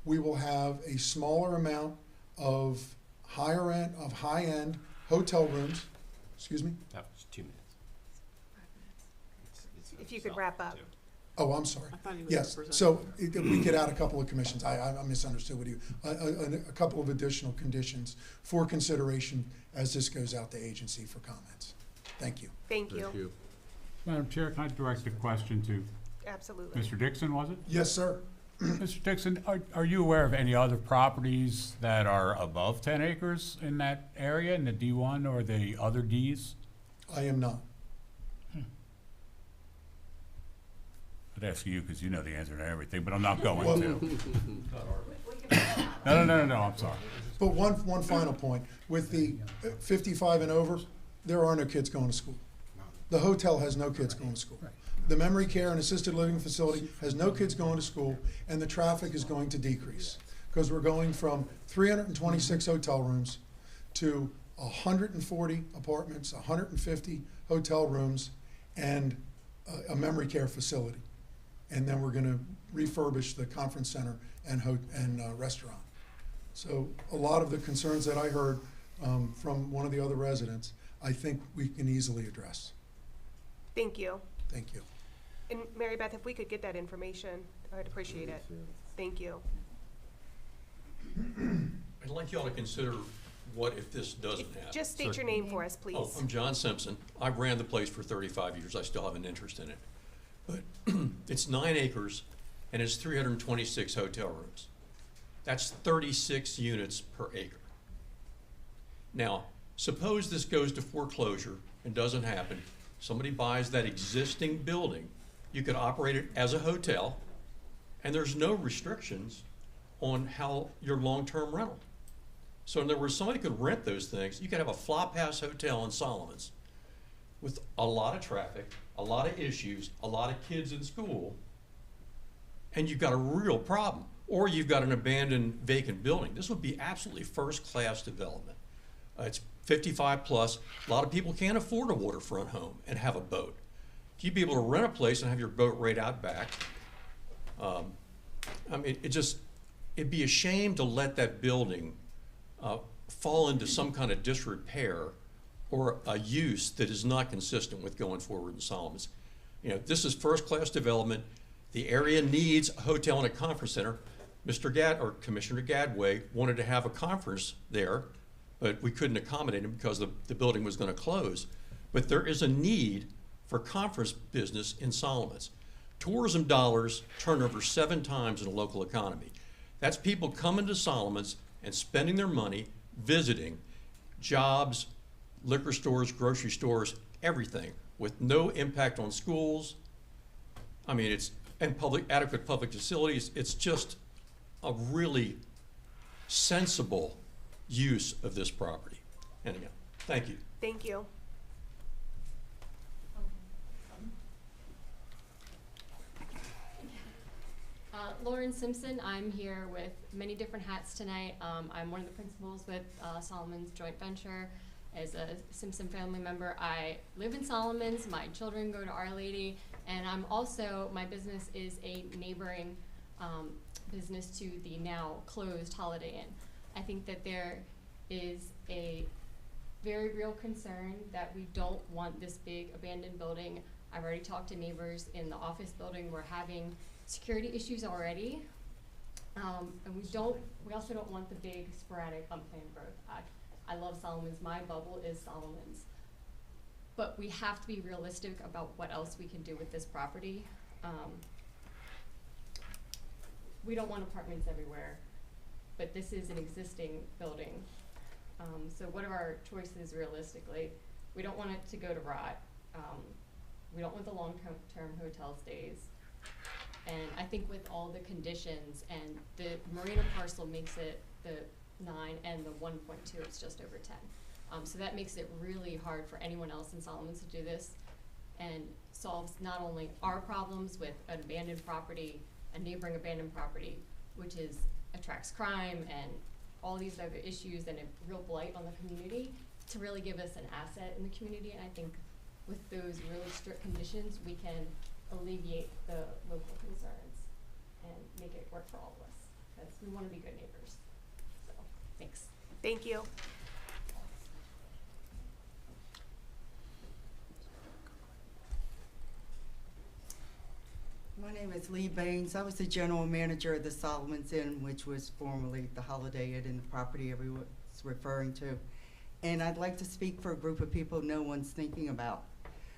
we will have a smaller amount of high-end hotel rooms. Excuse me? That was 2 minutes. If you could wrap up. Oh, I'm sorry. I thought he was Yes, representing. so we could add a couple of commissions. I misunderstood what you, a couple of additional conditions for consideration as this goes out to agency for comments. Thank you. Thank you. Madam Chair, can I direct a question to Absolutely. Mr. Dixon, was it? Yes, sir. Mr. Dixon, are you aware of any other properties that are above 10 acres in that area, in the D1 or the other Ds? I am not. I'd ask you because you know the answer to everything, but I'm not going to. No, I'm sorry. But one final point, with the 55 and over, there are no kids going to school. The hotel has no kids going to school. The memory care and assisted living facility has no kids going to school, and the traffic is going to decrease, because we're going from 326 hotel rooms to 140 apartments, 150 hotel rooms, and a memory care facility. And then we're going to refurbish the conference center and restaurant. So a lot of the concerns that I heard from one of the other residents, I think we can easily address. Thank you. Thank you. And Mary Beth, if we could get that information, I'd appreciate it. Thank you. I'd like you all to consider what if this doesn't happen. Just state your name for us, please. Oh, I'm John Simpson. I ran the place for 35 years. I still have an interest in it. But it's 9 acres and it's 326 hotel rooms. That's 36 units per acre. Now, suppose this goes to foreclosure and doesn't happen. Somebody buys that existing building. You could operate it as a hotel, and there's no restrictions on how your long-term rental. So in other words, somebody could rent those things. You could have a Flophouse Hotel in Solomons with a lot of traffic, a lot of issues, a lot of kids in school, and you've got a real problem. Or you've got an abandoned vacant building. This would be absolutely first-class development. It's 55 plus. A lot of people can't afford a waterfront home and have a boat. You'd be able to rent a place and have your boat right out back. I mean, it'd be a shame to let that building fall into some kind of disrepair or a use that is not consistent with going forward in Solomons. You know, this is first-class development. The area needs a hotel and a conference center. Commissioner Gadway wanted to have a conference there, but we couldn't accommodate him because the building was going to close. But there is a need for conference business in Solomons. Tourism dollars turn over 7 times in a local economy. That's people coming to Solomons and spending their money, visiting jobs, liquor stores, grocery stores, everything, with no impact on schools. I mean, and adequate public facilities. It's just a really sensible use of this property. And again, thank you. Thank you. Lauren Simpson. I'm here with many different hats tonight. I'm one of the principals with Solomons Joint Venture. As a Simpson family member, I live in Solomons. My children go to Our Lady, and my business is a neighboring business to the now closed Holiday Inn. I think that there is a very real concern that we don't want this big abandoned building. I've already talked to neighbors in the office building. We're having security issues already. And we also don't want the big sporadic unplanned growth. I love Solomons. My bubble is Solomons. But we have to be realistic about what else we can do with this property. We don't want apartments everywhere, but this is an existing building. So what are our choices realistically? We don't want it to go to rot. We don't want the long-term hotel stays. And I think with all the conditions, and the marina parcel makes it the 9 and the 1.2, it's just over 10. So that makes it really hard for anyone else in Solomons to do this, and solves not only our problems with an abandoned property, a neighboring abandoned property, which attracts crime and all these other issues and a real blight on the community, to really give us an asset in the community. And I think with those really strict conditions, we can alleviate the local concerns and make it work for all of us, because we want to be good neighbors. So, thanks. Thank you. My name is Lee Baines. I was the general manager of the Solomons Inn, which was formerly the Holiday Inn, in the property everyone's referring to. And I'd like to speak for a group of people no one's thinking about.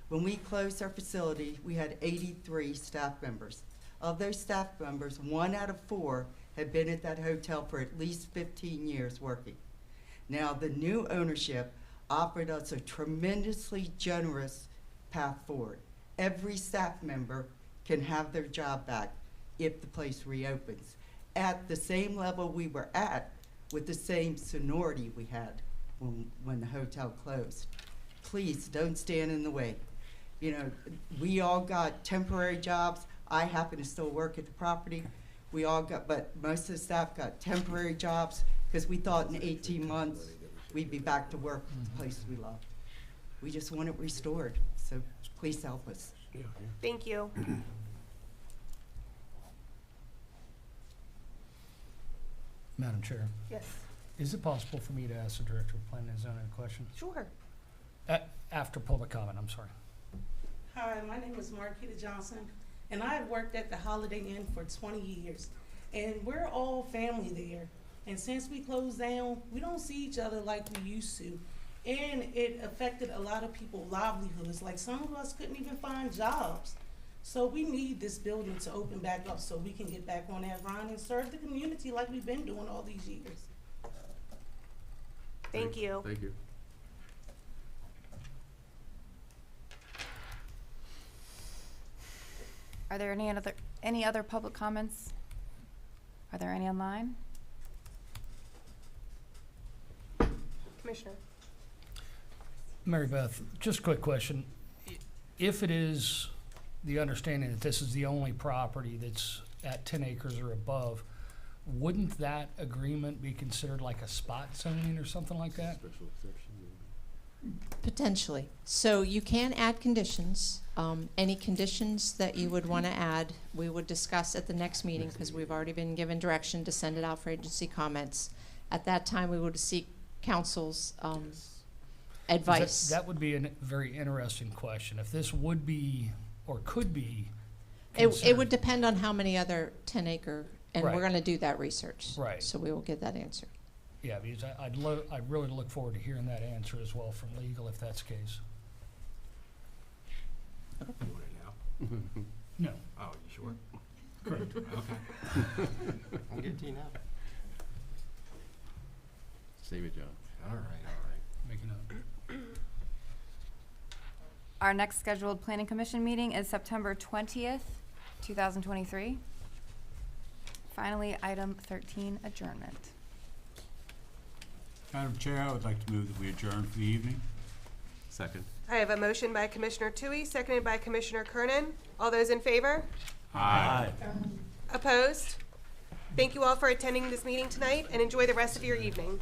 When we closed our facility, we had 83 staff members. Of those staff members, 1 out of 4 had been at that hotel for at least 15 years working. Now, the new ownership offered us a tremendously generous path forward. Every staff member can have their job back if the place reopens at the same level we were at, with the same seniority we had when the hotel closed. Please don't stand in the way. You know, we all got temporary jobs. I happen to still work at the property. But most of the staff got temporary jobs because we thought in 18 months we'd be back to work with the place we love. We just want it restored, so please help us. Thank you. Madam Chair, Yes, is it possible for me to ask the Director of Planning and Zoning a question? sure. After public comment, I'm sorry. Hi, my name is Marquita Johnson, and I have worked at the Holiday Inn for 20 years. And we're all family there. And since we closed down, we don't see each other like we used to. And it affected a lot of people's livelihoods. Like some of us couldn't even find jobs. So we need this building to open back up so we can get back on that grind and serve the community like we've been doing all these years. Thank you. Thank you. Are there any other public comments? Are there any online? Commissioner. Mary Beth, just a quick question. If it is the understanding that this is the only property that's at 10 acres or above, wouldn't that agreement be considered like a spot zoning or something like that? Special exception. Potentially. So you can add conditions. Any conditions that you would want to add, we would discuss at the next meeting because we've already been given direction to send it out for agency comments. At that time, we would seek council's advice. That would be a very interesting question. If this would be or could be It considered- would depend on how many other 10-acre, and Right. we're going to do that research. Right. So we will get that answer. Yeah, because I'd really look forward to hearing that answer as well from legal if that's the case. You want it now? No. Oh, you sure? Correct. Okay. I'll get it to you now. Save it, John. All right. Make a note. Our next scheduled planning commission meeting is September 20th, 2023. Finally, item 13, adjournment. Madam Chair, I would like to move that we adjourn for the evening. Second. I have a motion by Commissioner Tui, seconded by Commissioner Kernan. All those in favor? Aye. Opposed? Thank you all for attending this meeting tonight, and enjoy the rest of your evening.